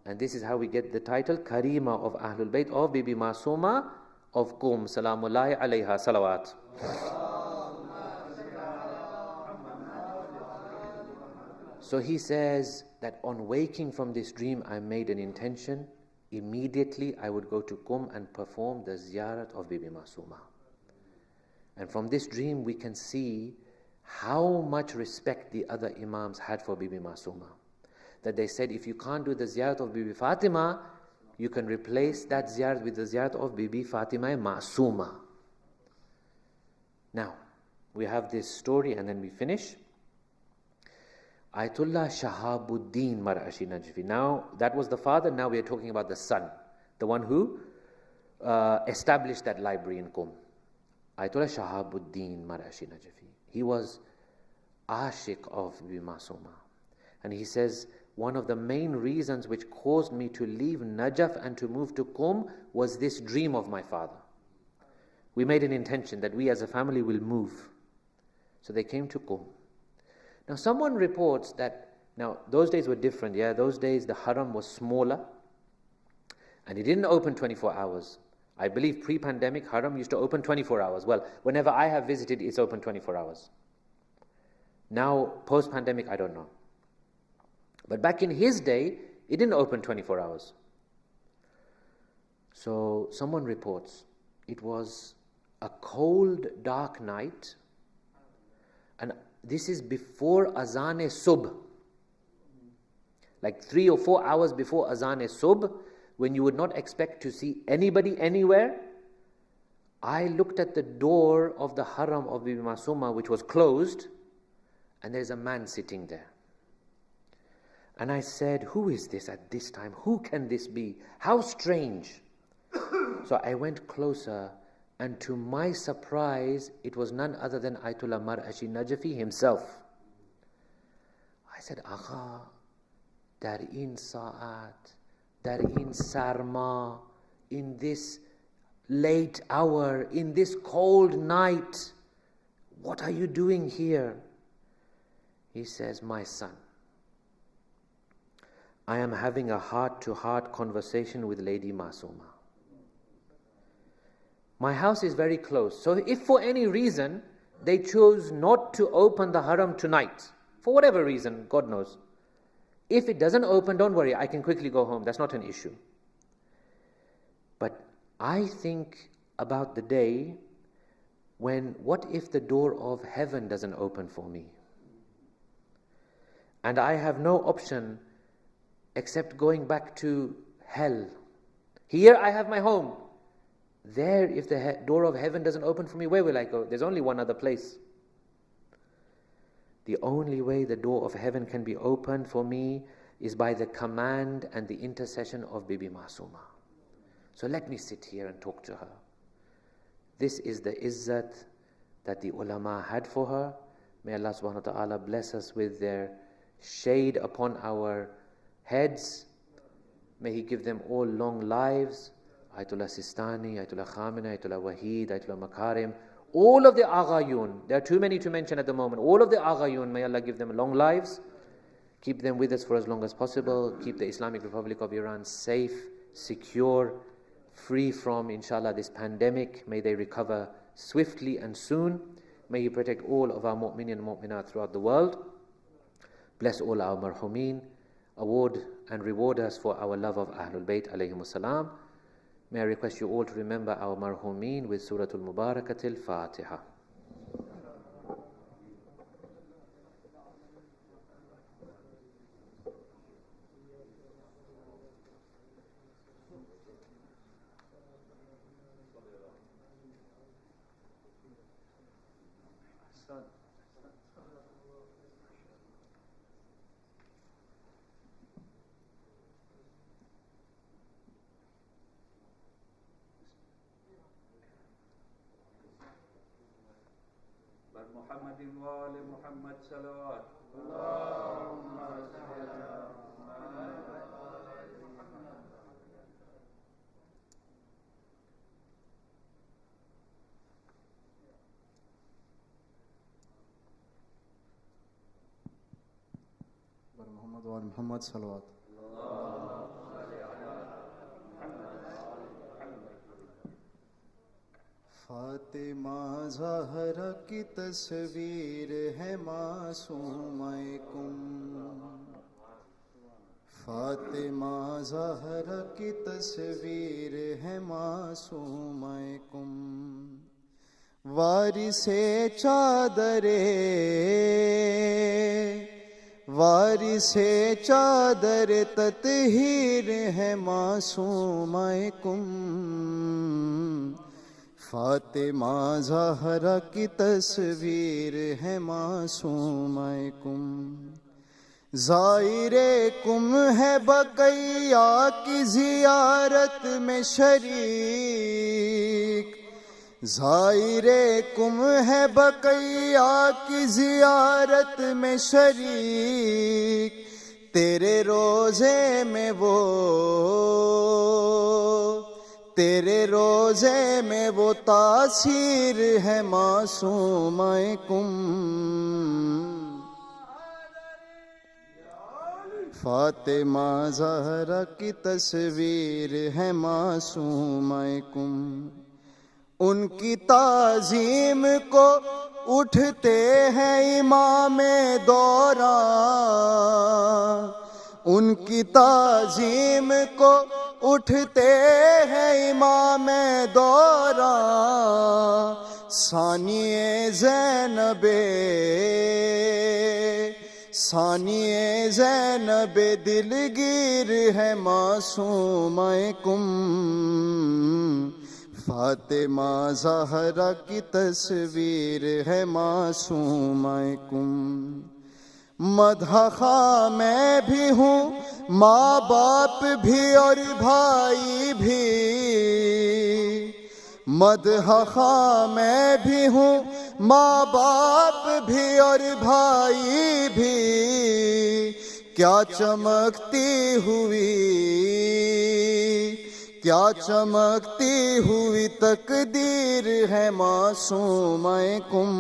And this is how we get the title, Karima of Ahlul Bayt of Bibi Masuma of Qum. Salamullahi alayha salawat. So he says that on waking from this dream, I made an intention. Immediately I would go to Qum and perform the ziyarat of Bibi Masuma. And from this dream we can see how much respect the other Imams had for Bibi Masuma. That they said, if you can't do the ziyarat of Bibi Fatima, you can replace that ziyarat with the ziyarat of Bibi Fatima Masuma. Now, we have this story and then we finish. Ayatollah Shahabuddin Mar'ashi Najfi. Now, that was the father, now we are talking about the son. The one who established that library in Qum. Ayatollah Shahabuddin Mar'ashi Najfi. He was ashik of Bibi Masuma. And he says, one of the main reasons which caused me to leave Najaf and to move to Qum was this dream of my father. We made an intention that we as a family will move. So they came to Qum. Now someone reports that, now those days were different, yeah, those days the haram was smaller and it didn't open 24 hours. I believe pre-pandemic haram used to open 24 hours. Well, whenever I have visited, it's open 24 hours. Now, post-pandemic, I don't know. But back in his day, it didn't open 24 hours. So someone reports, it was a cold, dark night, and this is before Azan-e-Subh. Like 3 or 4 hours before Azan-e-Subh, when you would not expect to see anybody anywhere. I looked at the door of the haram of Bibi Masuma, which was closed, and there's a man sitting there. And I said, who is this at this time? Who can this be? How strange. So I went closer, and to my surprise, it was none other than Ayatollah Mar'ashi Najfi himself. I said, Agha, dar in sa'at, dar in sarma, in this late hour, in this cold night, what are you doing here? He says, my son, I am having a heart-to-heart conversation with Lady Masuma. My house is very close, so if for any reason they chose not to open the haram tonight, For whatever reason, God knows. If it doesn't open, don't worry, I can quickly go home. That's not an issue. But I think about the day when, what if the door of heaven doesn't open for me? And I have no option except going back to hell. Here I have my home. There, if the door of heaven doesn't open for me, where will I go? There's only one other place. The only way the door of heaven can be opened for me is by the command and the intercession of Bibi Masuma. So let me sit here and talk to her. This is the izzat that the ulama had for her. May Allah subhanahu wa ta'ala bless us with their shade upon our heads. May He give them all long lives. Ayatollah Sistani, Ayatollah Khamenei, Ayatollah Wahid, Ayatollah Makarim, all of the Aghayun, there are too many to mention at the moment, all of the Aghayun, may Allah give them long lives, keep them with us for as long as possible, keep the Islamic Republic of Iran safe, secure, free from, inshallah, this pandemic. May they recover swiftly and soon. May He protect all of our mu'minin and mu'minat throughout the world. Bless all our marhumin, award and reward us for our love of Ahlul Bayt alayhimus salam. May I request you all to remember our marhumin with Suratul Mubarakatil Fatiha. محمد وآل محمد صلوات اللهم صل على محمد وآل محمد صلوات. فاطمہ زہرا کی تصویر ہے معصومہ کم. فاطمہ زہرا کی تصویر ہے معصومہ کم. وارث چادر تطہیر ہے معصومہ کم. فاطمہ زہرا کی تصویر ہے معصومہ کم. زائر کم ہے بقیہ کی زیارت میں شریک. زائر کم ہے بقیہ کی زیارت میں شریک. تیرے روزے میں وہ تاثیر ہے معصومہ کم. فاطمہ زہرا کی تصویر ہے معصومہ کم. ان کی تعظیم کو اٹھتے ہیں امام دوراں. ان کی تعظیم کو اٹھتے ہیں امام دوراں. ثانی زینب دلگیر ہے معصومہ کم. فاطمہ زہرا کی تصویر ہے معصومہ کم. مدح خواہ میں بھی ہوں، ماں باپ بھی اور بھائی بھی. مدح خواہ میں بھی ہوں، ماں باپ بھی اور بھائی بھی. کیا چمکتی ہوئی تقدیر ہے معصومہ کم.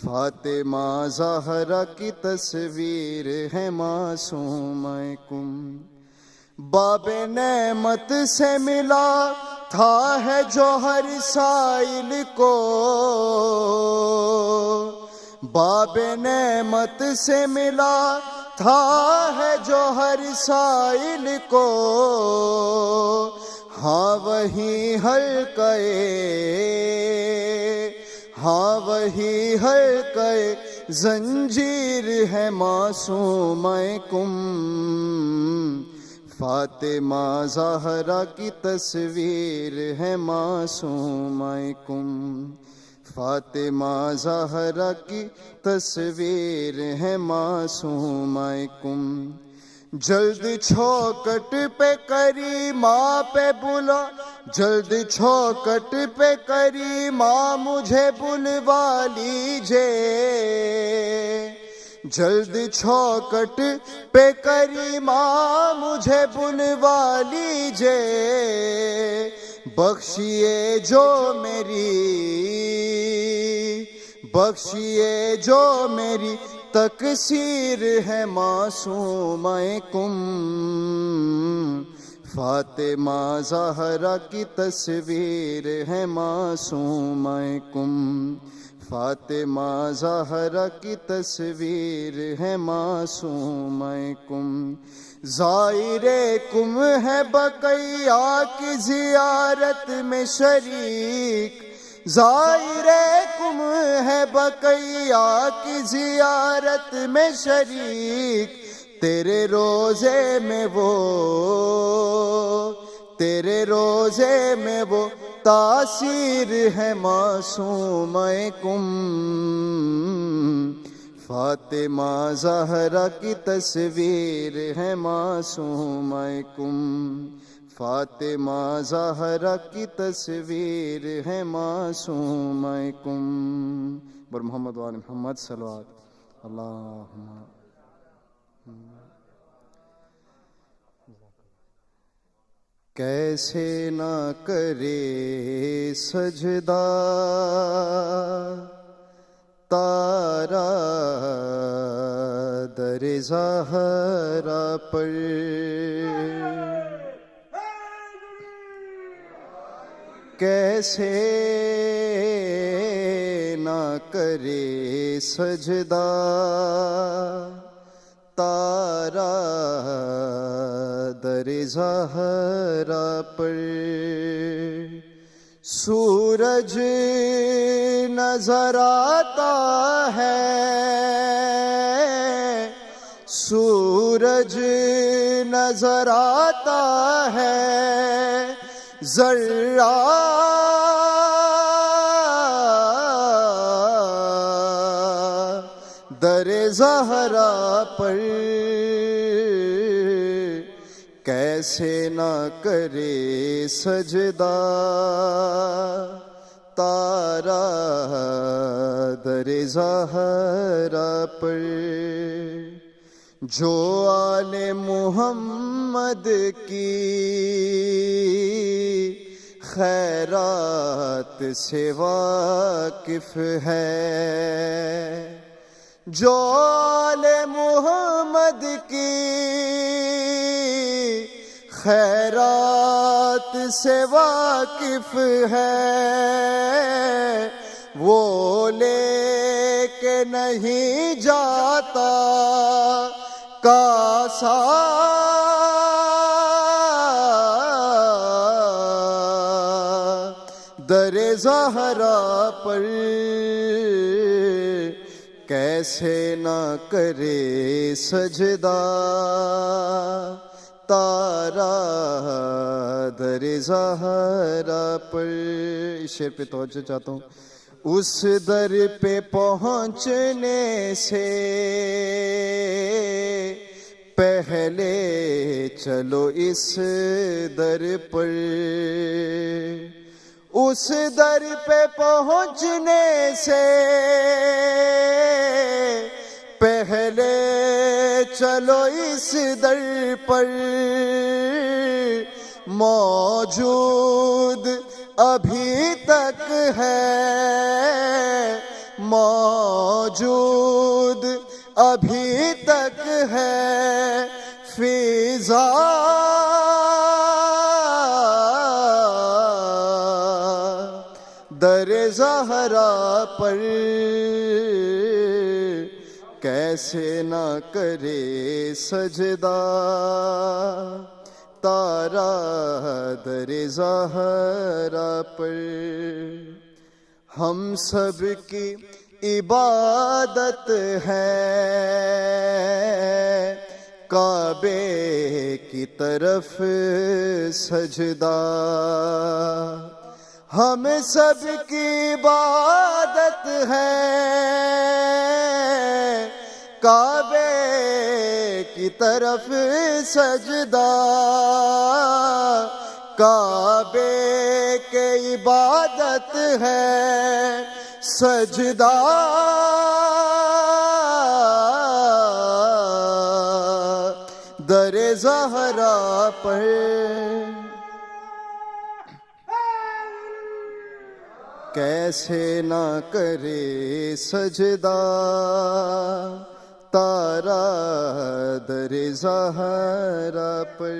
فاطمہ زہرا کی تصویر ہے معصومہ کم. باب نعمت سے ملا تھا ہے جو ہر سائل کو. باب نعمت سے ملا تھا ہے جو ہر سائل کو، ہاں وہی حلقے، ہاں وہی حلقے زنجیر ہے معصومہ کم، فاطمہ زہرا کی تصویر ہے معصومہ کم، فاطمہ زہرا کی تصویر ہے معصومہ کم، جلد چوکٹ پہ کریمہ پہ بلا، جلد چوکٹ پہ کریمہ مجھے بلوا لیجے، جلد چوکٹ پہ کریمہ مجھے بلوا لیجے، بخشیے جو میری، بخشیے جو میری تقصیر ہے معصومہ کم، فاطمہ زہرا کی تصویر ہے معصومہ کم، فاطمہ زہرا کی تصویر ہے معصومہ کم، زائر کم ہے بقیہ کی زیارت میں شریک، زائر کم ہے بقیہ کی زیارت میں شریک، تیرے روزے میں وہ، تیرے روزے میں وہ تاثیر ہے معصومہ کم، فاطمہ زہرا کی تصویر ہے معصومہ کم، فاطمہ زہرا کی تصویر ہے معصومہ کم، بر محمد وآل محمد صلوات اللہم۔ کیسے نہ کرے سجدہ تارا در زہرا پر، کیسے نہ کرے سجدہ تارا در زہرا پر، سورج نظر آتا ہے، سورج نظر آتا ہے، ذرہ در زہرا پر، کیسے نہ کرے سجدہ تارا در زہرا پر، جو آل محمد کی خیرات سے واقف ہے، جو آل محمد کی خیرات سے واقف ہے، وہ لے کے نہیں جاتا کاسا در زہرا پر، کیسے نہ کرے سجدہ تارا در زہرا پر۔ اس شعر پہ توجہ چاہتا ہوں، اس در پہ پہنچنے سے پہلے چلو اس در پر، اس در پہ پہنچنے سے پہلے چلو اس در پر، موجود ابھی تک ہے، موجود ابھی تک ہے فضا در زہرا پر، کیسے نہ کرے سجدہ تارا در زہرا پر. ہم سب کی عبادت ہے کعبے کی طرف سجدہ. ہم سب کی عبادت ہے کعبے کی طرف سجدہ. کعبے کے عبادت ہے سجدہ. در زہرا پر کیسے نہ کرے سجدہ تارا در زہرا پر.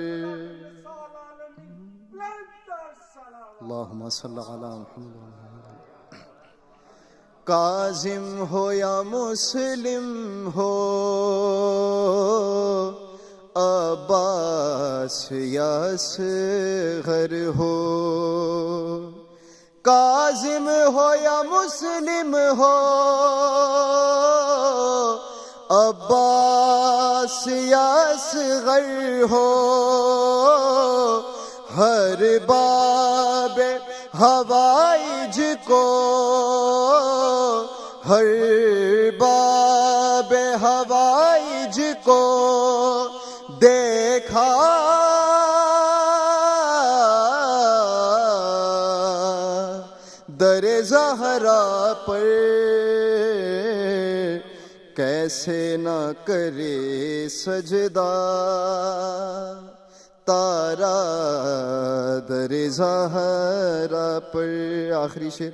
اللہم صلی علی محمد. کاظم ہو یا مسلم ہو عباس یا اصغر ہو. کاظم ہو یا مسلم ہو عباس یا اصغر ہو. ہر باب ہوائج کو ہر باب ہوائج کو دیکھا در زہرا پر کیسے نہ کرے سجدہ تارا در زہرا پر. آخری شعر.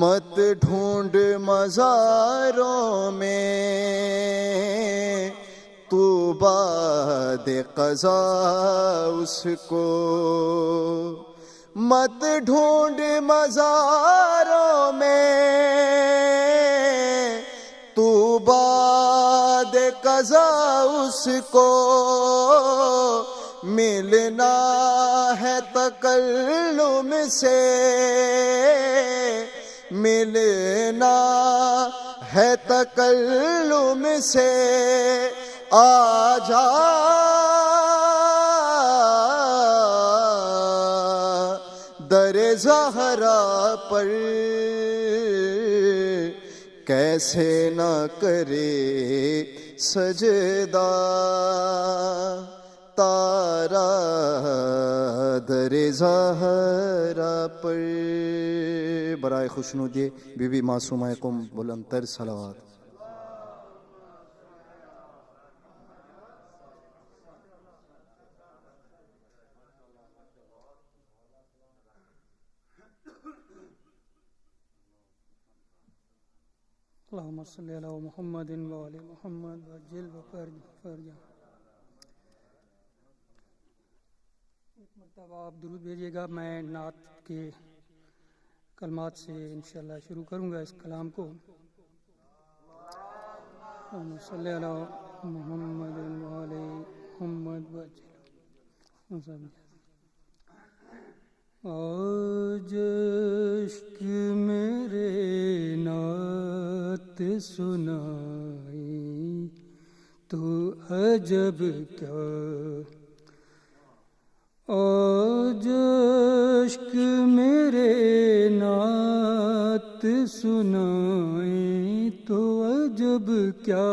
مت ڈھونڈ مزاروں میں تو بعد قضا اس کو. مت ڈھونڈ مزاروں میں تو بعد قضا اس کو. ملنا ہے تکلم سے ملنا ہے تکلم سے. آ جا در زہرا پر کیسے نہ کرے سجدہ تارا در زہرا پر. برائے خوشنودی بی بی معصومہ قم بلندتر صلوات. اللہم صلی علی محمد و آل محمد وعجل فرجہ. ایک مرتبہ آپ درود بھیجیے گا. میں نعت کے کلمات سے انشاءاللہ شروع کروں گا اس کلام کو. اللہم صلی علی محمد و آل محمد وعجل. آج عشق میرے نعت سنائی تو عجب کیا. آج عشق میرے نعت سنائی تو عجب کیا.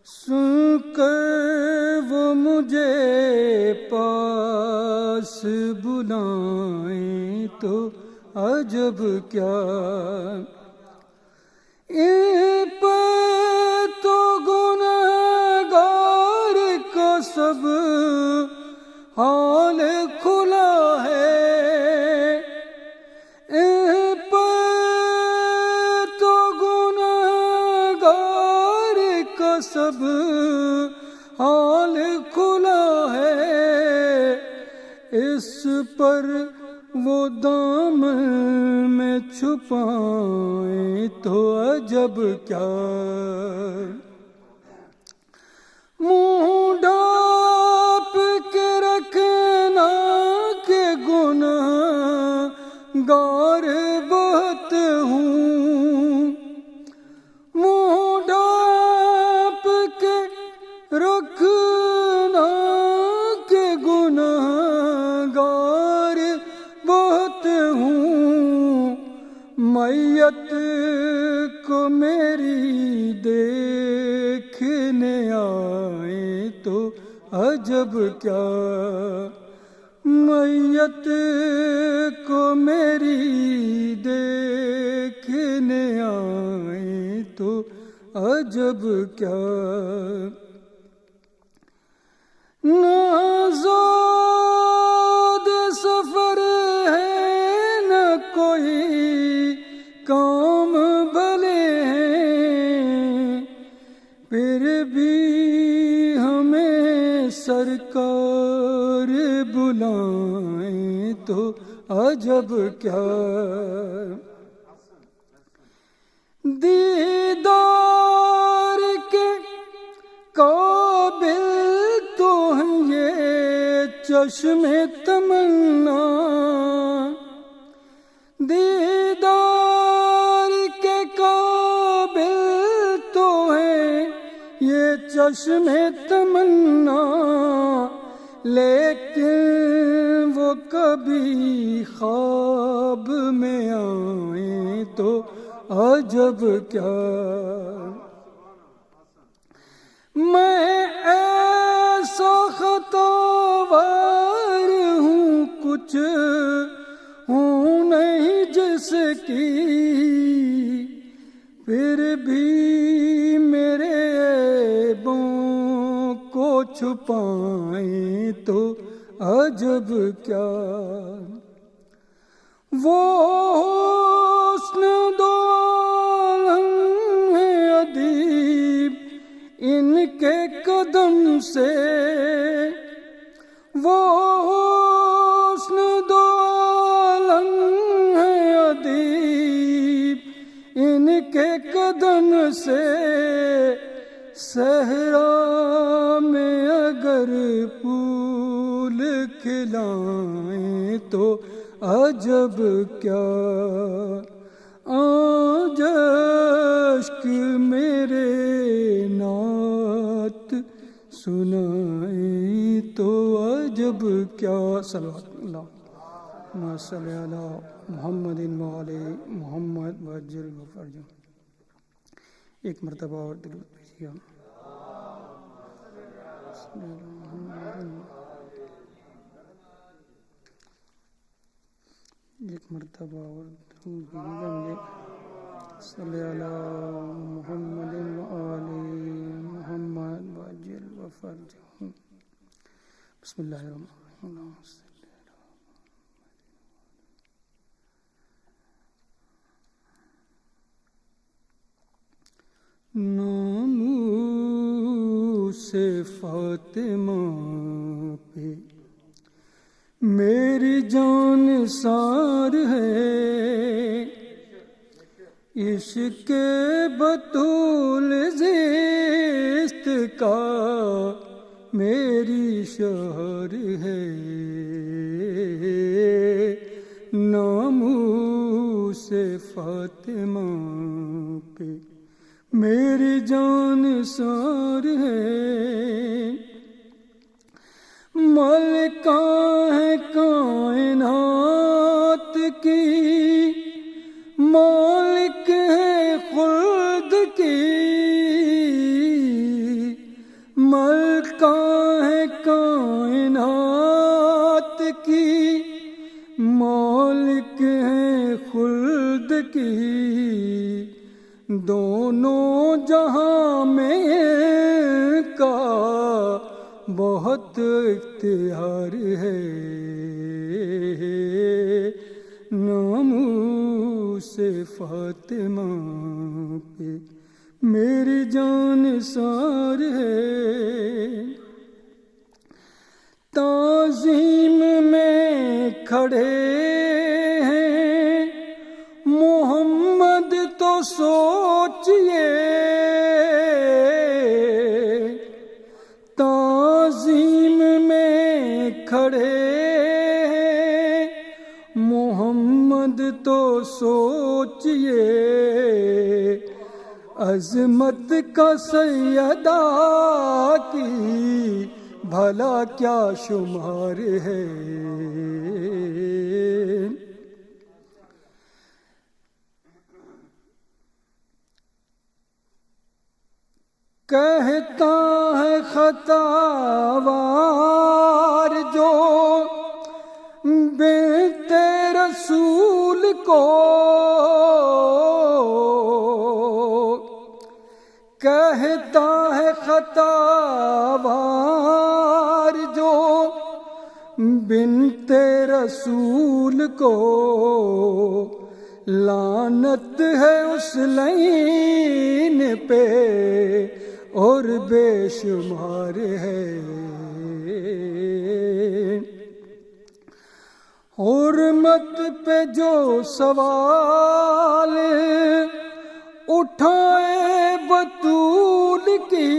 سن کر وہ مجھے پاس بلائیں تو عجب کیا. ان پر تو گنہگار کا سب حال کھلا ہے. ان پر تو گنہگار کا سب حال کھلا ہے. اس پر وہ دامن میں چھپائیں تو عجب کیا، منہ ڈھانپ کے رکھنا کہ گنہگار بہت ہوں، منہ ڈھانپ کے رکھنا کہ گنہگار بہت ہوں، میت کو میری دیکھنے آئے تو عجب کیا، میت کو میری دیکھنے آئے تو عجب کیا، نہ زاد سفر ہے نہ کوئی کام بھلے ہیں، پھر بھی ہمیں سرکار بلائیں تو عجب کیا، دیدار کے قابل تو ہیں یہ چشم تمنا، دیدار کے قابل تو ہے یہ چشم تمنا، لیکن وہ کبھی خواب میں آئیں تو عجب کیا، میں ایسا خطاوار ہوں کچھ ہوں نہیں جس کی، پھر بھی میرے عیبوں کو چھپائیں تو عجب کیا، وہ حسن دو عالم ہے ادیب ان کے قدم سے، وہ حسن دو عالم ہے ادیب ان کے قدم سے، صحرا میں اگر پھول کھلائیں تو عجب کیا، آج اشک میرے نعت سنائیں تو عجب کیا، صلوات اللہ صلی علی محمد وعلی محمد وعجل وفرجہ، ایک مرتبہ اور درود بھیجیے، ایک مرتبہ اور درود بھیجیے مجھے، صلی علی محمد وعلی محمد وعجل وفرجہ، بسم اللہ الرحمن الرحیم، ناموس فاطمہ پہ میری جان سار ہے، عشق بطول زیست کا میری شہر ہے، ناموس فاطمہ پہ میری جان سار ہے، ملکہ ہے کائنات کی، مالک ہے خلد کی، ملکہ ہے کائنات کی، مالک ہے خلد کی، دونوں جہاں میں کا بہت اختیار ہے، ناموس فاطمہ پہ میری جان سار ہے، تعظیم میں کھڑے ہیں محمد تو سوچئے تعظیم میں کھڑے ہیں محمد تو سوچئے عظمت کا سیدہ کی بھلا کیا شمار ہے کہتا ہے خطا وار جو بنت رسول کو کہتا ہے خطا وار جو بنت رسول کو لعنت ہے اس لعین پہ اور بے شمار ہے حرمت پہ جو سوال اٹھائے بطول کی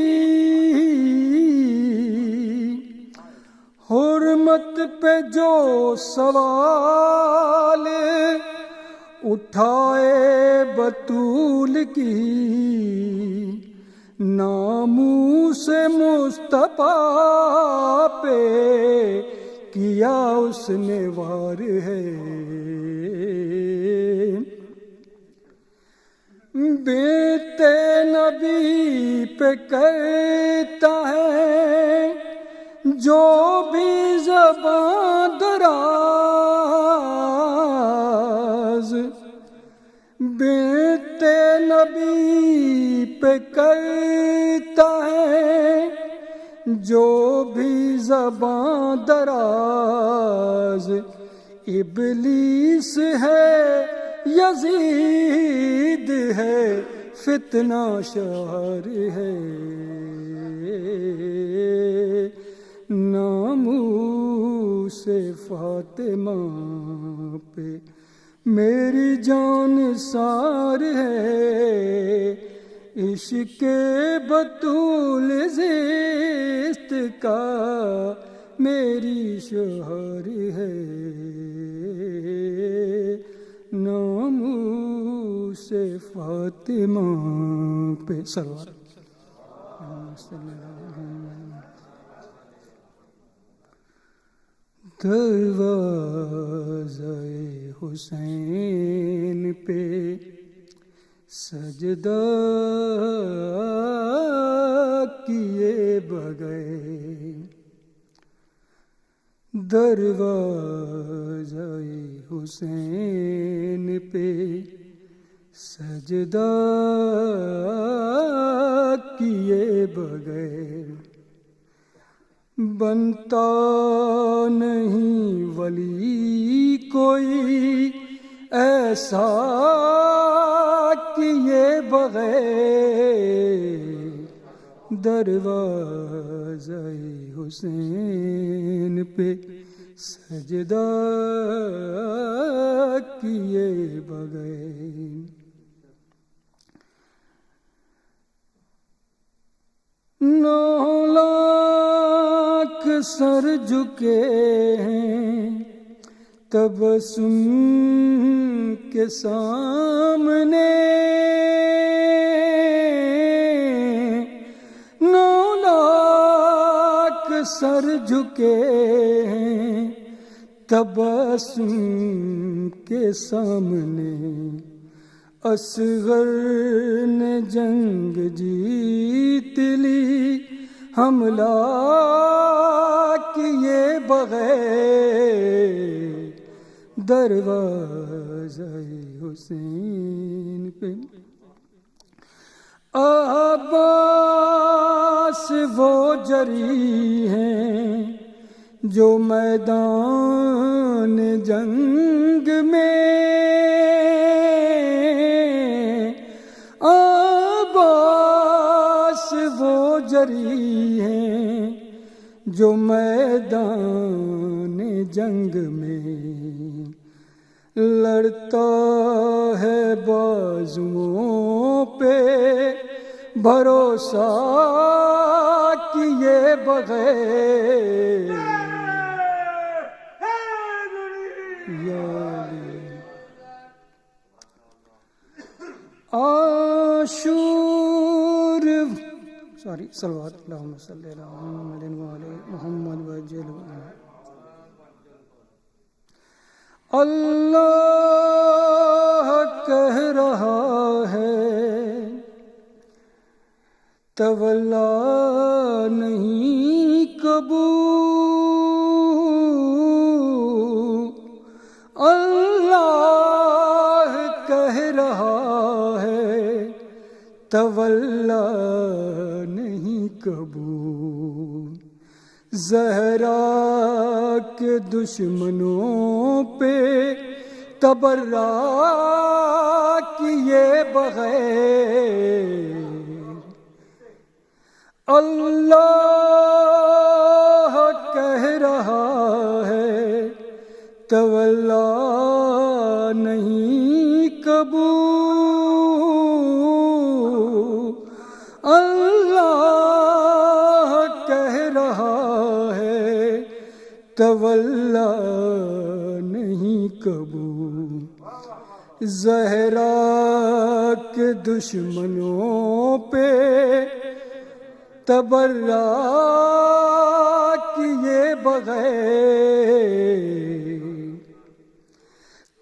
حرمت پہ جو سوال اٹھائے بطول کی ناموس مصطفیٰ پہ کیا اس نے وار ہے بیٹے نبی پہ کرتا ہے جو بھی زبان دراز بیٹے نبی پہ کرتا ہے جو بھی زبان دراز ابلیس ہے یزید ہے فتنہ شار ہے ناموس فاطمہ پہ میری جان سار ہے عشق بطول زیست کا میری شہر ہے ناموس فاطمہ پہ سلوات دروازہ حسین پہ سجدہ کیے بغیر دروازہ حسین پہ سجدہ کیے بغیر بنتا نہیں ولی کوئی ایسا کیے بغیر دروازہ حسین پہ سجدہ کیے بغیر نو لاکھ سر جھکے ہیں تبسم کے سامنے 9 لاکھ سر جھکے ہیں تبسم کے سامنے اصغر نے جنگ جیت لی حملہ کیے بغیر دروازہ حسین پہ عباس وہ جری ہیں جو میدان جنگ میں عباس وہ جری ہیں جو میدان جنگ میں لڑتا ہے بازوؤں پہ بھروسہ کیے بغیر، عاشور صلوات اللہم صلی علی محمد وعلی محمد وجل اللہ کہہ رہا ہے تولا نہیں قبول، اللہ کہہ رہا ہے تولا نہیں قبول، زہرا کے دشمنوں پہ تبرا کیے بغیر، اللہ کہہ رہا ہے تولا نہیں قبول، اللہ کہہ رہا ہے تولا نہیں قبول، زہرا کے دشمنوں پہ تبرا کیے بغیر،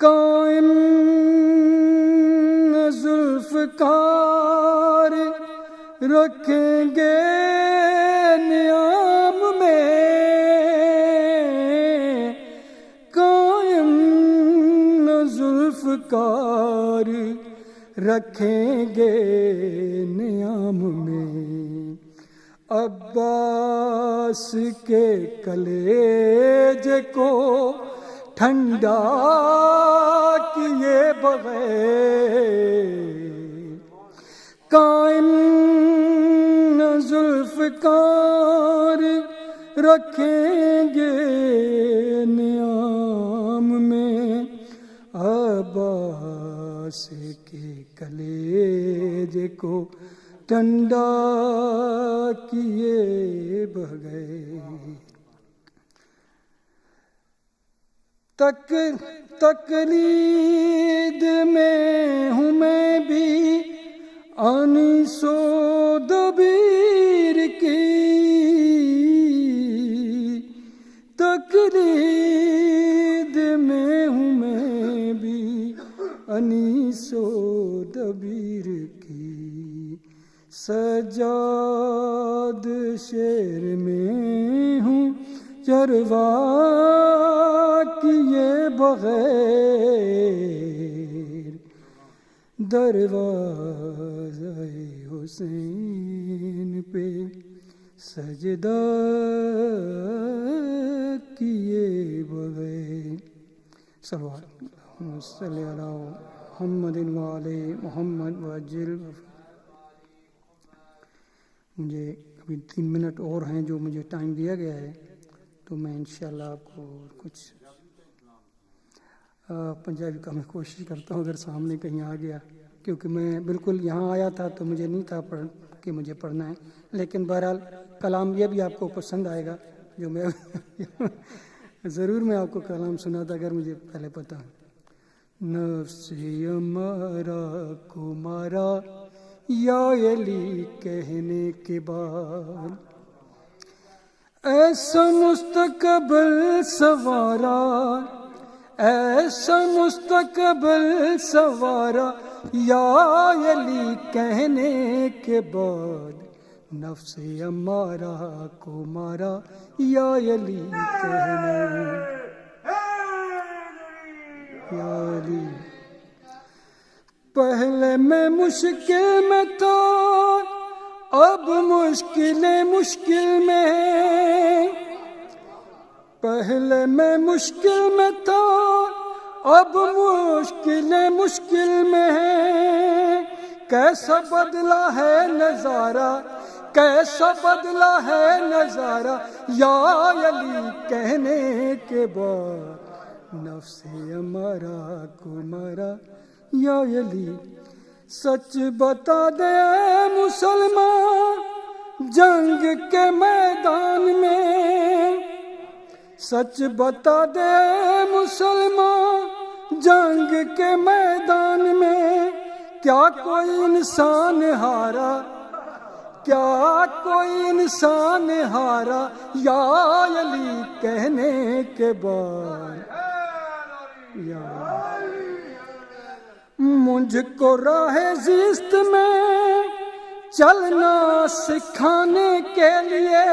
قائم ذوالفقار رکھیں گے نیام میں، قائم ذوالفقار رکھیں گے نیام میں، عباس کے کلیجے کو ٹھنڈا کیے بغیر، قائم ذوالفقار رکھیں گے نیام میں، عباس کے کلیجے کو ٹھنڈا کیے بغیر، تقلید میں ہوں میں بھی انیس و دبیر کی، تقلید میں ہوں میں بھی انیس و دبیر کی، سجاد شعر میں ہوں چروا کیے بغیر، دروازہ حسین پہ سجدہ کیے بغیر، صلوات اللہم صلی علی محمد وعلی محمد وجل۔ مجھے ابھی 3 منٹ اور ہیں جو مجھے ٹائم دیا گیا ہے، تو میں انشاءاللہ آپ کو کچھ پنجابی کا میں کوشش کرتا ہوں اگر سامنے کہیں آ گیا، کیونکہ میں بالکل یہاں آیا تھا تو مجھے نہیں تھا کہ مجھے پڑھنا ہے، لیکن بہرحال کلام یہ بھی آپ کو پسند آئے گا جو میں ضرور میں آپ کو کلام سنا تھا اگر مجھے پہلے پتہ۔ نفس ہمارا کو مارا یا علی کہنے کے بعد، ایسا مستقبل سوارا، ایسا مستقبل سوارا یا علی کہنے کے بعد، نفس ہمارا کو مارا یا علی کہنے، یا علی۔ پہلے میں مشکل میں تھا اب مشکلیں مشکل میں ہیں، پہلے میں مشکل میں تھا اب مشکلیں مشکل میں ہیں، کیسا بدلا ہے نظارہ، کیسا بدلا ہے نظارہ یا علی کہنے کے بعد، نفس امارہ کو مارا یا علی. سچ بتا دے مسلمان جنگ کے میدان میں، سچ بتا دے مسلمان جنگ کے میدان میں، کیا کوئی انسان ہارا، کیا کوئی انسان ہارا یا علی کہنے کے بعد. یا مجھ کو راہ زیست میں چلنا سکھانے کے لیے،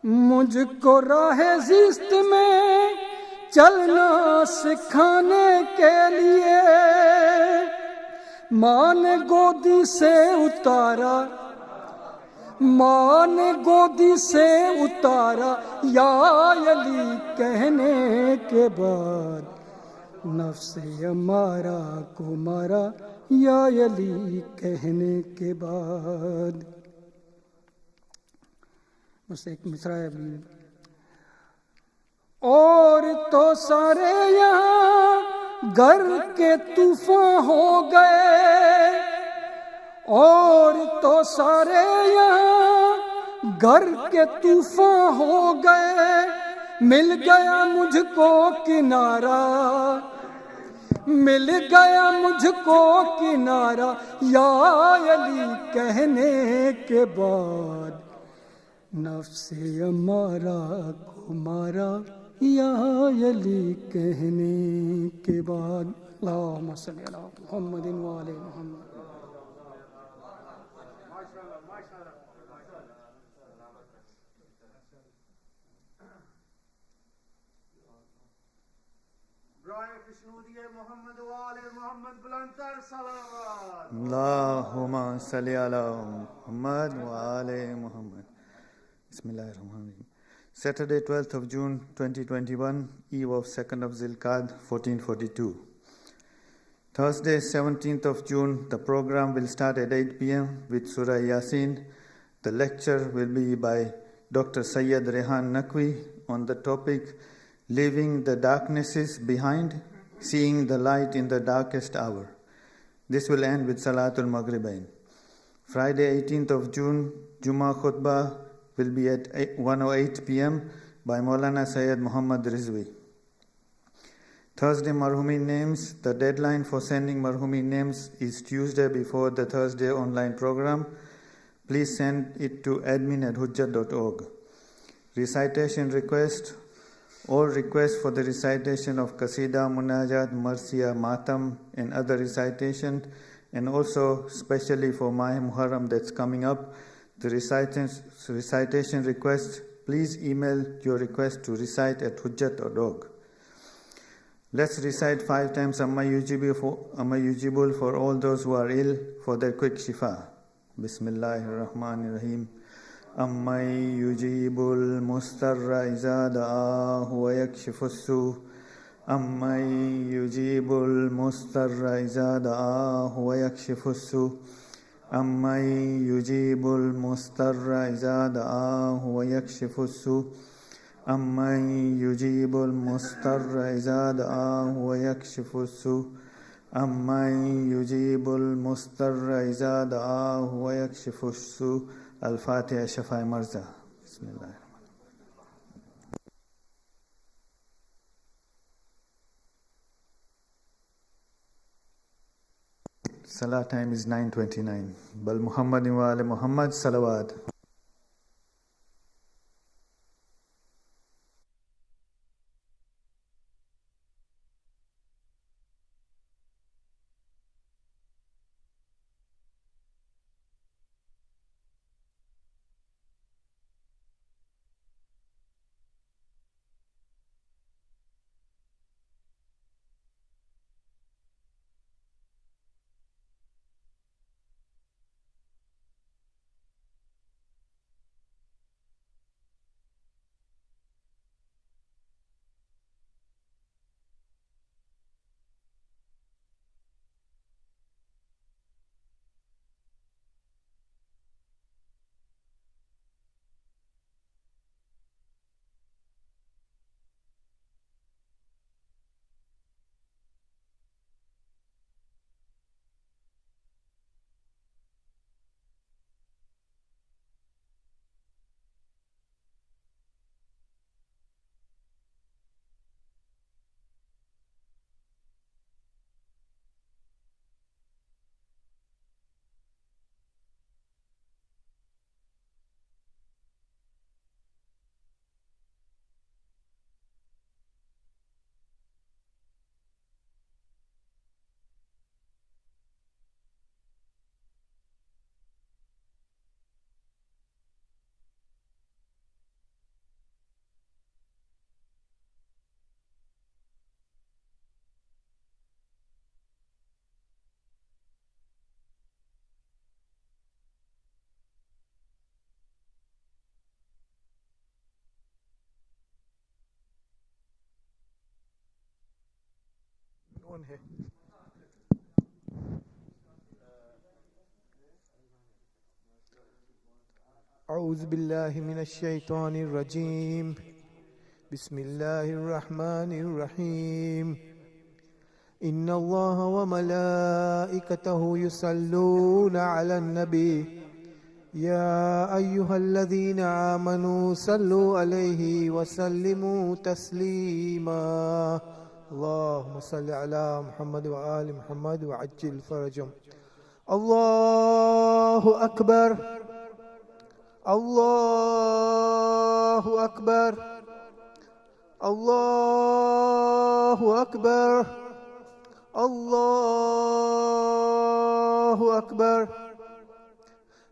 مجھ کو راہ زیست میں چلنا سکھانے کے لیے، ماں نے گودی سے اتارا، ماں نے گودی سے اتارا یا علی کہنے کے بعد، نفس امارہ کو مارا یا علی کہنے کے بعد. بس ایک مصرع ہے ابھی. اور تو سارے یہاں گر کے طوفان ہو گئے، اور تو سارے یہاں گر کے طوفان ہو گئے، مل گیا مجھ کو کنارہ، مل گیا مجھ کو کنارہ یا علی کہنے کے بعد، نفس امارہ کو مارا یا علی کہنے کے بعد. اللہم صلی علی محمد وآل محمد. اللہم صلی علی محمد وآل محمد. بسم اللہ الرحمن الرحیم. Saturday 12th of June 2021, eve of 2nd of Zilqa'd 1442. Thursday 17th of June, the program will start at 8 p.m. with Surah Yasin. The lecture will be by Dr. Sayyid Rehan Naqvi on the topic Leaving the Darknesses Behind, Seeing the Light in the Darkest Hour. This will end with Salatul Maghribain. Friday 18th of June, Jummah Khutbah will be at 1:08 p.m. by Maulana Sayyid Muhammad Rizvi. Thursday Marhumi names. The deadline for sending Marhumi names is Tuesday before the Thursday online program. Please send it to admin@hujjat.org. Recitation request. All requests for the recitation of Qasida, Munajat, Marsiya, Matam and other recitation, and also specially for Mah Muharram that's coming up, the recitation request, please email your request to recite@hujjat.org. Let's recite 5 times Amma Yujibul for all those who are ill for their quick shifa. Bismillahir Rahmanir Rahim. Amma Yujibul Mustarra Iza Da'ahu wa Yakshifus Su. Amma Yujibul Mustarra Iza Da'ahu wa Yakshifus Su. Amma Yujibul Mustarra Iza Da'ahu wa Yakshifus Su. Amma Yujibul Mustarra Iza Da'ahu wa Yakshifus Su. Amma Yujibul Mustarra Iza Da'ahu wa Yakshifus Su. Al-Fatiha Shafa'i Marza. Bismillah. Salah time is 9:29. Bal Muhammadin wa ali Muhammad salawat. On है। أعوذ بالله من الشيطان الرجيم بسم الله الرحمن الرحيم إن الله وملائكته يصلون على النبي يا أيها الذين آمنوا صلوا عليه وسلموا تسليما اللهم صل على محمد وآل محمد وعجل فرجهم الله أكبر الله أكبر الله أكبر الله أكبر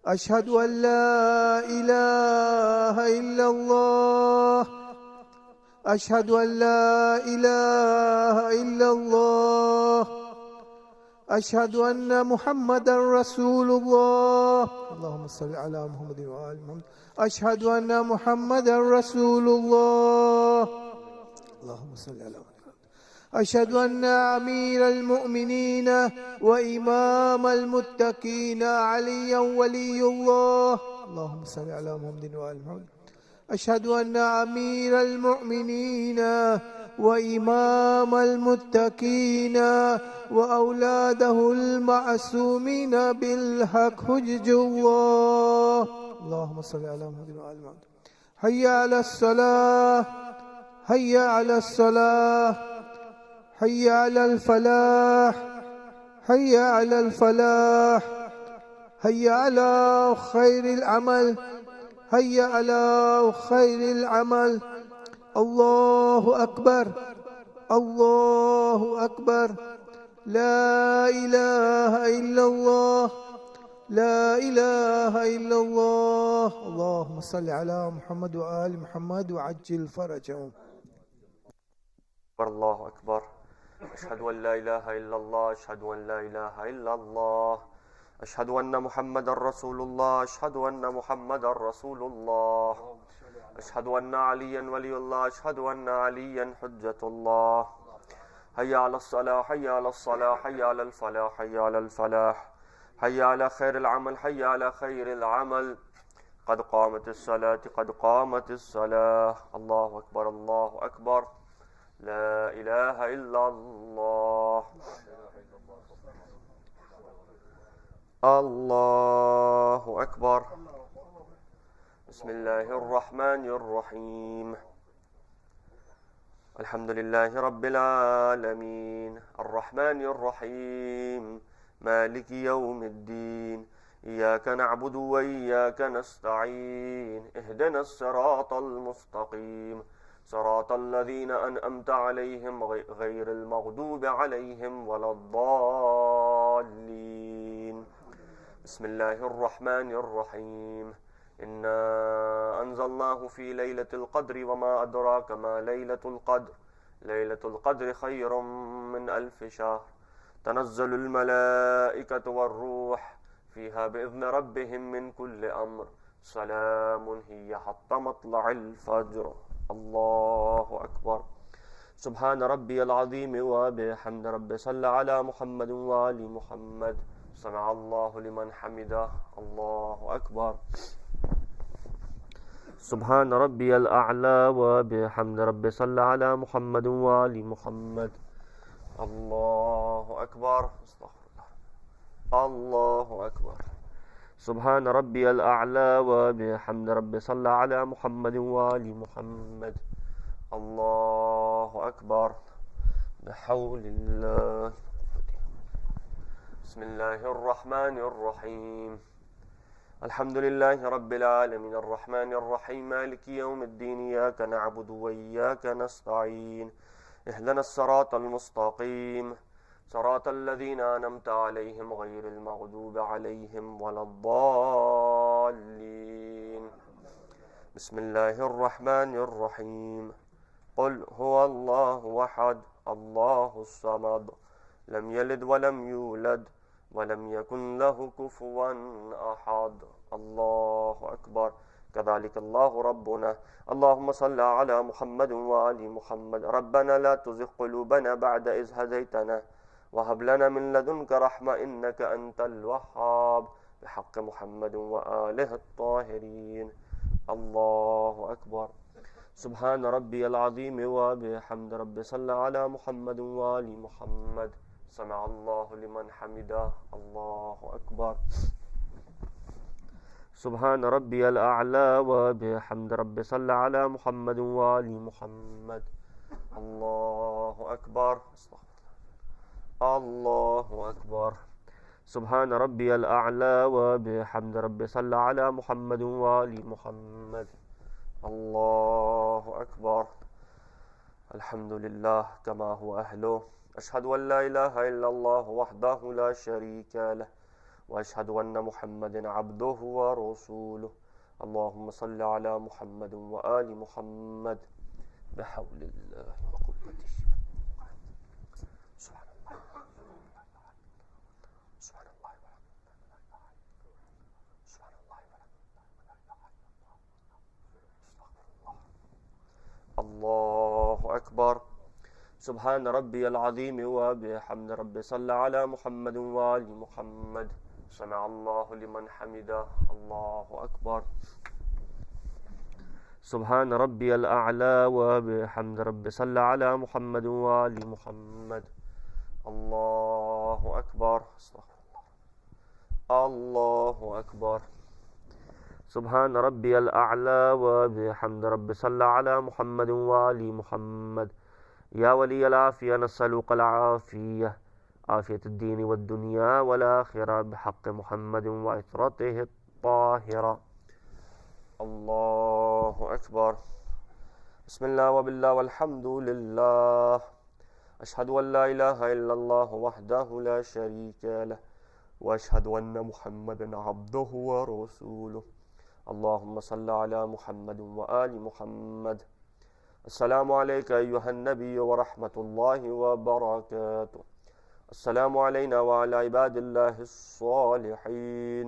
أشهد أن لا إله إلا الله أشهد أن لا إله إلا الله أشهد أن محمدا رسول الله اللهم صل على محمد وآل محمد أشهد أن محمدا رسول الله اللهم صل على محمد أشهد أن أمير المؤمنين وإمام المتقين عليا ولي الله اللهم صل على محمد وآل محمد أشهد أن أمير المؤمنين وإمام المتقين وأولاده المعصومين بالحق حجج الله اللهم صل على محمد وآل محمد حي على الصلاة حي على الصلاة حي على الفلاح حي على الفلاح حي على خير العمل حي على خير العمل الله أكبر الله أكبر لا إله إلا الله لا إله إلا الله اللهم صل على محمد وآل محمد وعجل فرجهم الله أكبر أشهد أن لا إله إلا الله أشهد أن لا إله إلا الله أشهد أن محمد رسول الله أشهد أن محمد رسول الله أشهد أن عليا ولي الله أشهد أن عليا حجة الله حي على الصلاة حي على الصلاة حي على الفلاح حي على الفلاح حي على خير العمل حي على خير العمل قد قامت الصلاة قد قامت الصلاة الله أكبر الله أكبر لا إله إلا الله الله أكبر بسم الله الرحمن الرحيم الحمد لله رب العالمين الرحمن الرحيم مالك يوم الدين إياك نعبد وإياك نستعين اهدنا الصراط المستقيم صراط الذين أنعمت عليهم غير المغضوب عليهم ولا الضالين بسم الله الرحمن الرحيم إنا أنزلناه في ليلة القدر وما أدراك ما ليلة القدر ليلة القدر خير من 1000 شهر تنزل الملائكة والروح فيها بإذن ربهم من كل أمر سلام هي حتى مطلع الفجر الله أكبر سبحان ربي العظيم وبحمد ربي صلى على محمد وآل محمد سمع الله لمن حمده الله أكبر سبحان ربي الأعلى وبحمد ربي صلى على محمد وآل محمد الله أكبر استغفر الله أكبر سبحان ربي الأعلى وبحمد ربي صلى على محمد وآل محمد الله أكبر بحول الله بسم الله الرحمن الرحيم الحمد لله رب العالمين الرحمن الرحيم مالك يوم الدين إياك نعبد وإياك نستعين اهدنا الصراط المستقيم صراط الذين أنعمت عليهم غير المغضوب عليهم ولا الضالين بسم الله الرحمن الرحيم قل هو الله أحد الله الصمد لم يلد ولم يولد ولم يكن له كفوا أحد الله أكبر كذلك الله ربنا. اللهم صل على محمد وآل محمد. ربنا لا تزغ قلوبنا بعد إذ هديتنا وهب لنا من لدنك رحمة إنك أنت الوهاب بحق محمد وآله الطاهرين. الله أكبر. سبحان ربي العظيم وبحمد ربي. صل على محمد وآل محمد. سمع الله لمن حمده. الله أكبر. سبحان ربي الأعلى وبحمد ربي. صل على محمد وآل محمد. الله أكبر. الله أكبر. سبحان ربي الأعلى وبحمد ربي. صل على محمد وآل محمد. الله أكبر. الحمد لله كما هو أهله. أشهد أن لا إله إلا الله وحده لا شريك له وأشهد أن محمدا عبده ورسوله. اللهم صل على محمد وآل محمد بحول الله وقوته. سبحان الله. سبحان الله. سبحان الله. الله أكبر. سبحان ربي العظيم وبحمد ربي. صل على محمد وآل محمد. سمع الله لمن حمده. الله أكبر. سبحان ربي الأعلى وبحمد ربي. صل على محمد وآل محمد. الله أكبر. الله أكبر. سبحان ربي الأعلى وبحمد ربي. صل على محمد وآل محمد. يا ولي العافية نسألك العافية، عافية الدين والدنيا والآخرة بحق محمد وعترته الطاهرة. الله أكبر. بسم الله وبالله والحمد لله. أشهد أن لا إله إلا الله وحده لا شريك له وأشهد أن محمدا عبده ورسوله. اللهم صل على محمد وآل محمد. السلام عليك أيها النبي ورحمة الله وبركاته. السلام علينا وعلى عباد الله الصالحين.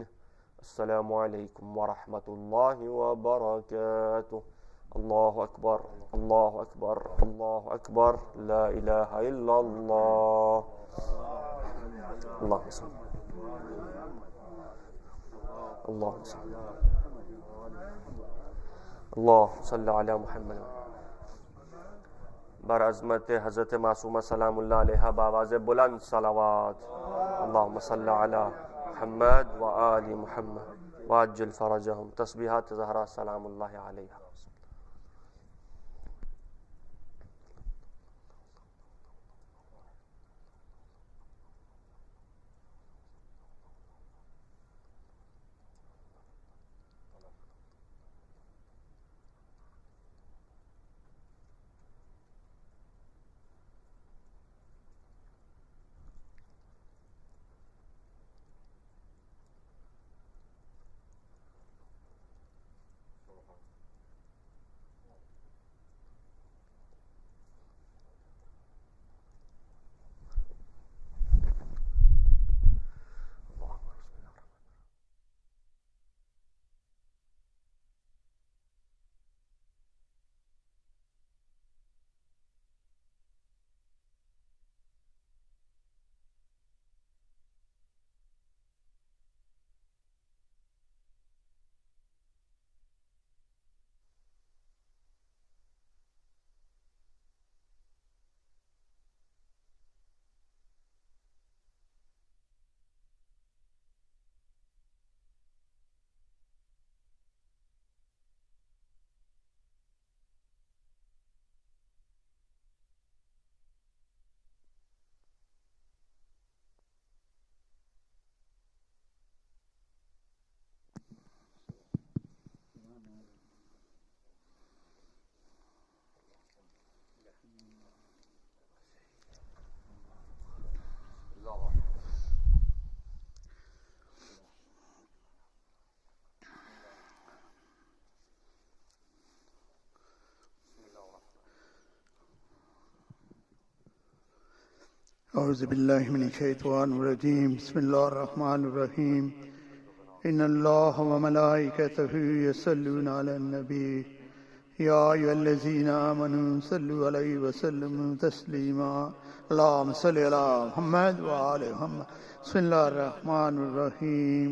السلام عليكم ورحمة الله وبركاته. الله أكبر. الله أكبر. الله أكبر. لا إله إلا الله. اللهم صل. اللهم صل. الله صل على محمد. بر عظمت حضرت معصومہ سلام اللہ علیہ بآواز بلند صلوات. اللهم صل على محمد وآل محمد وعجل فرجهم. تسبیحات زہرا سلام اللہ علیہ. أعوذ بالله من الشيطان الرجيم. بسم الله الرحمن الرحيم. إن الله وملائكته يصلون على النبي يا أيها الذين آمنوا صلوا عليه وسلموا تسليما اللهم صل على محمد وآل محمد بسم الله الرحمن الرحيم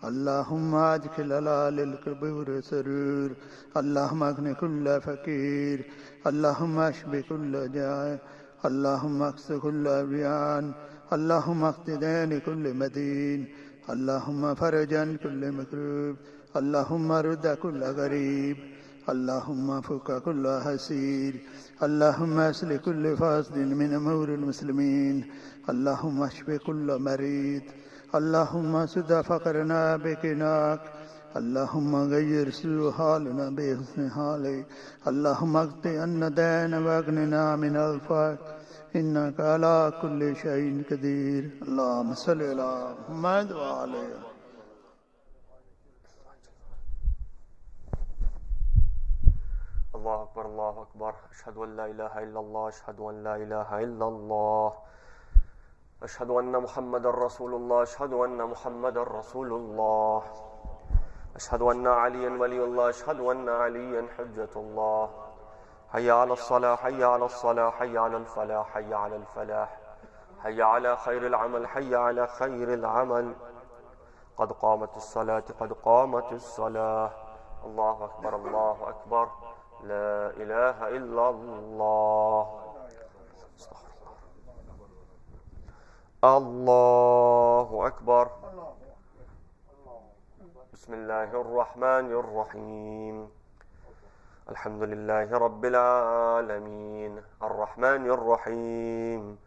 اللهم أدخل على للقبور سرور اللهم أغن كل فقير اللهم اشف كل جائع اللهم اكس كل عريان اللهم اقض دين كل مدين اللهم فرج عن كل مكروب اللهم رد كل غريب اللهم فك كل حسير اللهم اسل كل فاسد من امور المسلمين اللهم اشف كل مريض اللهم سد فقرنا بكناك اللهم غير سوء حالنا بحسن حالك اللهم اقض عنا دين واغننا من الفقر إنك على كل شيء قدير اللهم صل على محمد وعلى الله أكبر الله أكبر أشهد أن لا إله إلا الله أشهد أن لا إله إلا الله أشهد أن محمد رسول الله أشهد أن محمد رسول الله أشهد أن عليا ولي الله أشهد أن عليا حجة الله حي على الصلاة حي على الصلاة حي على الفلاح حي على الفلاح حي على خير العمل حي على خير العمل قد قامت الصلاة قد قامت الصلاة الله أكبر الله أكبر لا إله إلا الله استغفر الله الله أكبر بسم الله الرحمن الرحيم الحمد لله رب العالمين الرحمن الرحيم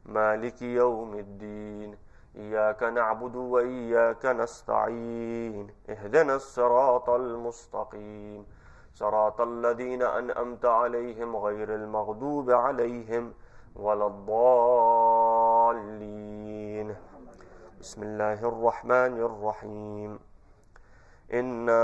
مالك يوم الدين إياك نعبد وإياك نستعين اهدنا الصراط المستقيم صراط الذين أنعمت عليهم غير المغضوب عليهم ولا الضالين بسم الله الرحمن الرحيم إنا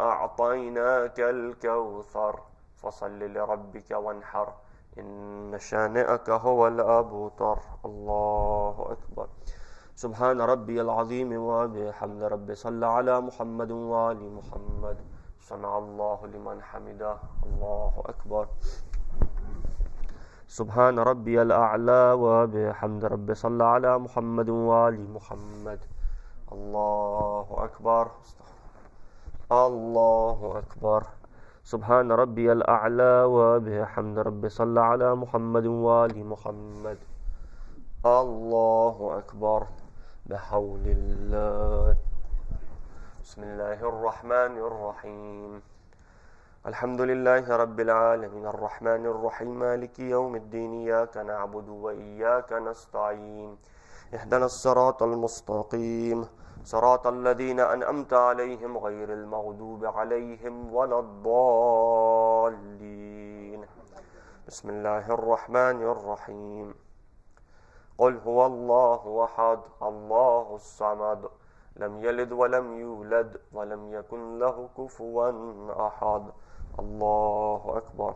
أعطيناك الكوثر فصل لربك وانحر إن شانئك هو الأبتر الله أكبر سبحان ربي العظيم وبحمد ربي صلى على محمد وآل محمد سمع الله لمن حمده الله أكبر سبحان ربي الأعلى وبحمد ربي صلى على محمد وآل محمد الله أكبر الله أكبر سبحان ربي الأعلى وبحمد ربي صلى على محمد وآل محمد الله أكبر بحول الله بسم الله الرحمن الرحيم الحمد لله رب العالمين الرحمن الرحيم مالك يوم الدين إياك نعبد وإياك نستعين اهدنا الصراط المستقيم صراط الذين أنعمت عليهم غير المغضوب عليهم ولا الضالين بسم الله الرحمن الرحيم قل هو الله أحد الله الصمد لم يلد ولم يولد ولم يكن له كفوا أحد الله أكبر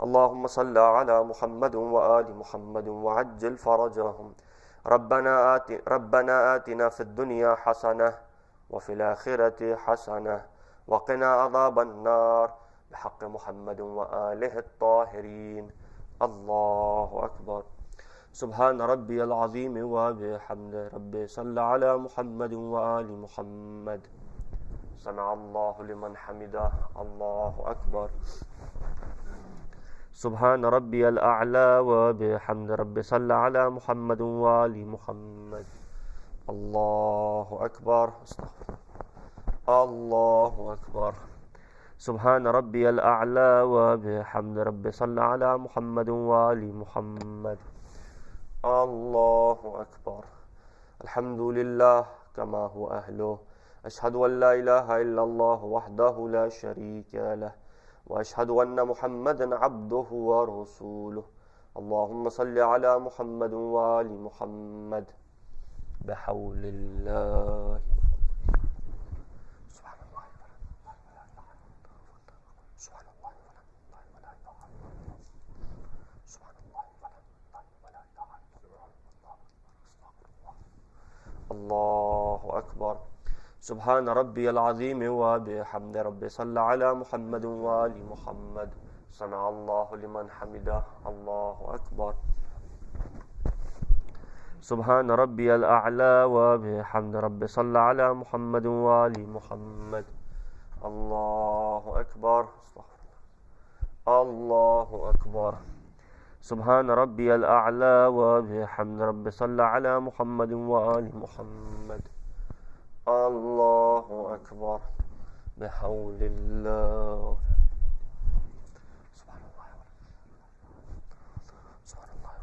اللهم صل على محمد وآل محمد وعجل فرجهم ربنا آتنا في الدنيا حسنة وفي الآخرة حسنة وقنا عذاب النار بحق محمد وآله الطاهرين الله أكبر سبحان ربي العظيم وبحمد ربي صلى على محمد وآل محمد سمع الله لمن حمده الله أكبر سبحان ربي الأعلى وبحمد ربي صلى على محمد وآل محمد الله أكبر الله أكبر سبحان ربي الأعلى وبحمد ربي صلى على محمد وآل محمد الله أكبر الحمد لله كما هو أهله أشهد أن لا إله إلا الله وحده لا شريك له وأشهد أن محمدا عبده ورسوله اللهم صل على محمد وآل محمد بحول الله سبحان الله سبحان الله سبحان الله الله أكبر سبحان ربي العظيم وبحمد ربي صل على محمد وآل محمد سمع الله لمن حمده الله أكبر سبحان ربي الأعلى وبحمد ربي صل على محمد وآل محمد الله أكبر الله أكبر سبحان ربي الأعلى وبحمد ربي صل على محمد وآل محمد الله أكبر بحول الله سبحان الله سبحان الله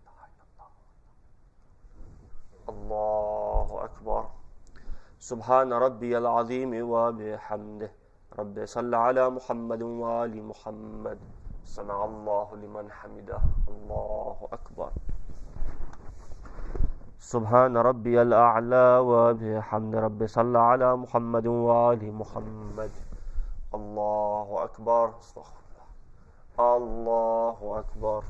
سبحان الله الله أكبر سبحان ربي العظيم وبحمده ربي صل على محمد وآل محمد سمع الله لمن حمده الله أكبر سبحان ربي الأعلى وبحمد ربي صل على محمد وآل محمد الله أكبر الله أكبر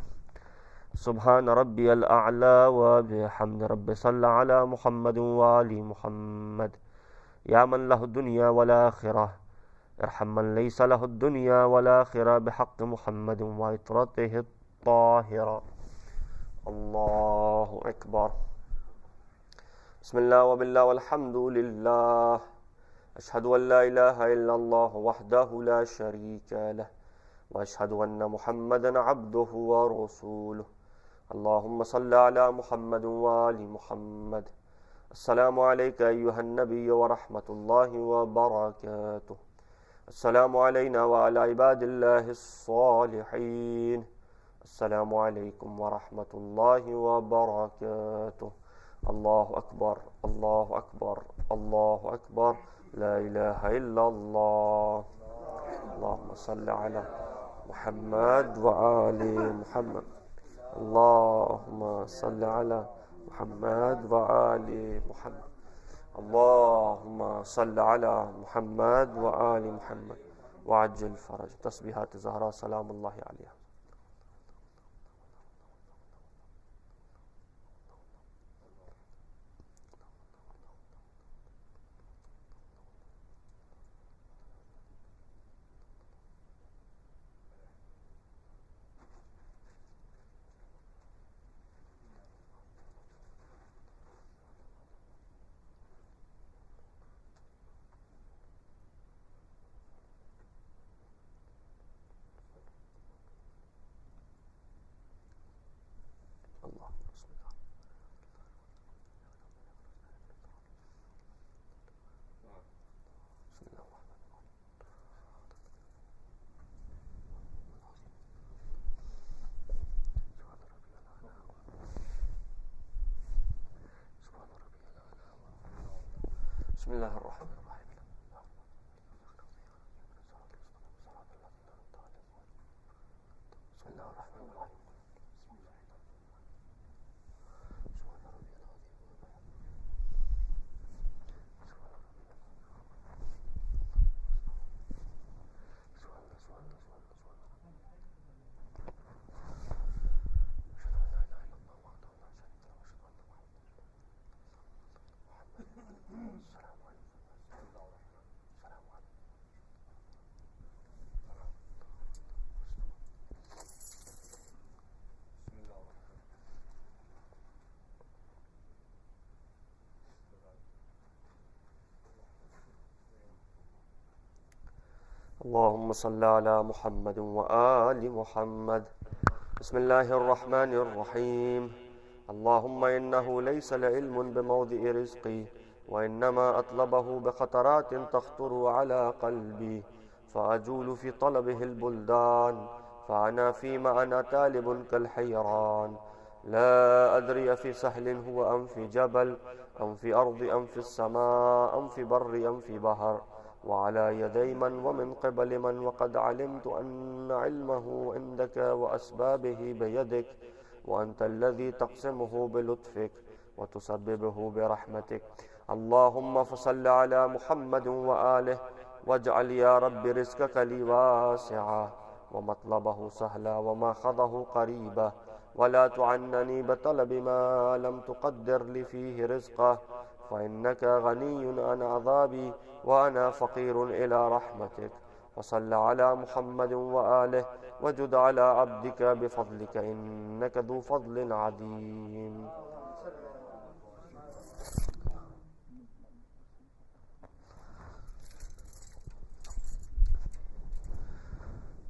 سبحان ربي الأعلى وبحمد ربي صل على محمد وآل محمد يا من له الدنيا والآخرة ارحم من ليس له الدنيا والآخرة بحق محمد وعطرته الطاهرة الله أكبر بسم الله وبالله والحمد لله أشهد أن لا إله إلا الله وحده لا شريك له وأشهد أن محمدا عبده ورسوله اللهم صل على محمد وآل محمد السلام عليك أيها النبي ورحمة الله وبركاته السلام علينا وعلى عباد الله الصالحين السلام عليكم ورحمة الله وبركاته الله أكبر الله أكبر الله أكبر لا إله إلا الله اللهم صل على محمد وآل محمد اللهم صل على محمد وآل محمد اللهم صل على محمد وآل محمد وعجل فرج تسبيحات الزهراء سلام الله عليها بسم الله الرحمن الرحيم بسم الله الرحمن الرحيم اللهم صل على محمد وآل محمد بسم الله الرحمن الرحيم اللهم إنه ليس لعلم بموضع رزقي وإنما أطلبه بخطرات تخطر على قلبي فأجول في طلبه البلدان فأنا فيما أنا طالب كالحيران لا أدري في سهل هو أم في جبل أم في أرض أم في السماء أم في بر أم في بحر وعلى يدي من ومن قبل من وقد علمت أن علمه عندك وأسبابه بيدك وأنت الذي تقسمه بلطفك وتسببه برحمتك اللهم فصل على محمد وآله واجعل يا رب رزقك لي واسعا ومطلبه سهلا وماخذه قريبا ولا تعنني بطلب ما لم تقدر لي فيه رزقه، فإنك غني عن عذابي وأنا فقير إلى رحمتك. وصل على محمد وآله وجد على عبدك بفضلك إنك ذو فضل عظيم.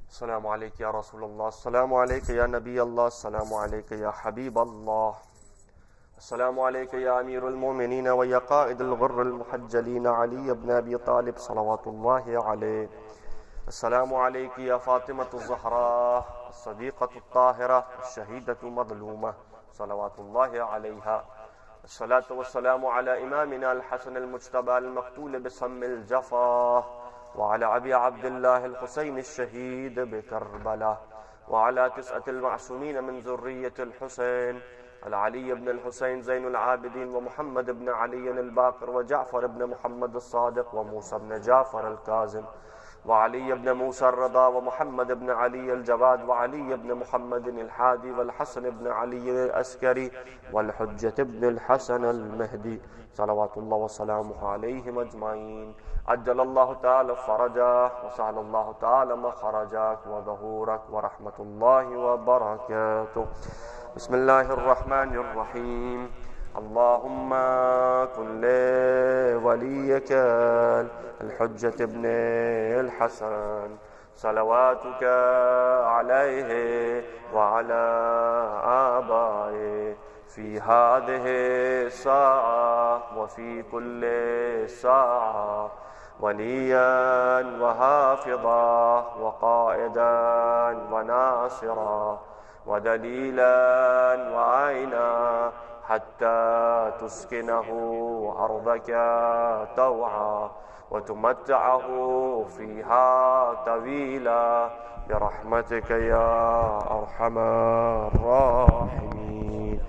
السلام عليك يا رسول الله، السلام عليك يا نبي الله، السلام عليك يا حبيب الله، السلام عليك يا أمير المؤمنين ويا قائد الغر المحجلين علي بن أبي طالب صلوات الله عليه. السلام عليك يا فاطمة الزهراء الصديقة الطاهرة الشهيدة المظلومة صلوات الله عليها. الصلاة والسلام على إمامنا الحسن المجتبى المقتول بسم الجفا، وعلى أبي عبد الله الحسين الشهيد بكربلاء، وعلى 9 المعصومين من ذرية الحسين، العلي بن الحسين زين العابدين ومحمد بن علي الباقر وجعفر بن محمد الصادق وموسى بن جعفر الكاظم وعلي بن موسى الرضا ومحمد بن علي الجواد وعلي بن محمد الحادي والحسن بن علي الأسكري والحجة بن الحسن المهدي صلوات الله وسلامه عليهم أجمعين. عجل الله تعالى فرجك وسهل الله تعالى مخرجك وظهورك ورحمة الله وبركاته. بسم الله الرحمن الرحيم. اللهم كن لوليك الحجة ابن الحسن صلواتك عليه وعلى آبائه في هذه الساعة وفي كل ساعة وليا وحافظا وقائدا وناصرا ودليلا وعينا حتى تسكنه أرضك طوعا وتمتعه فيها طويلا برحمتك يا أرحم الراحمين.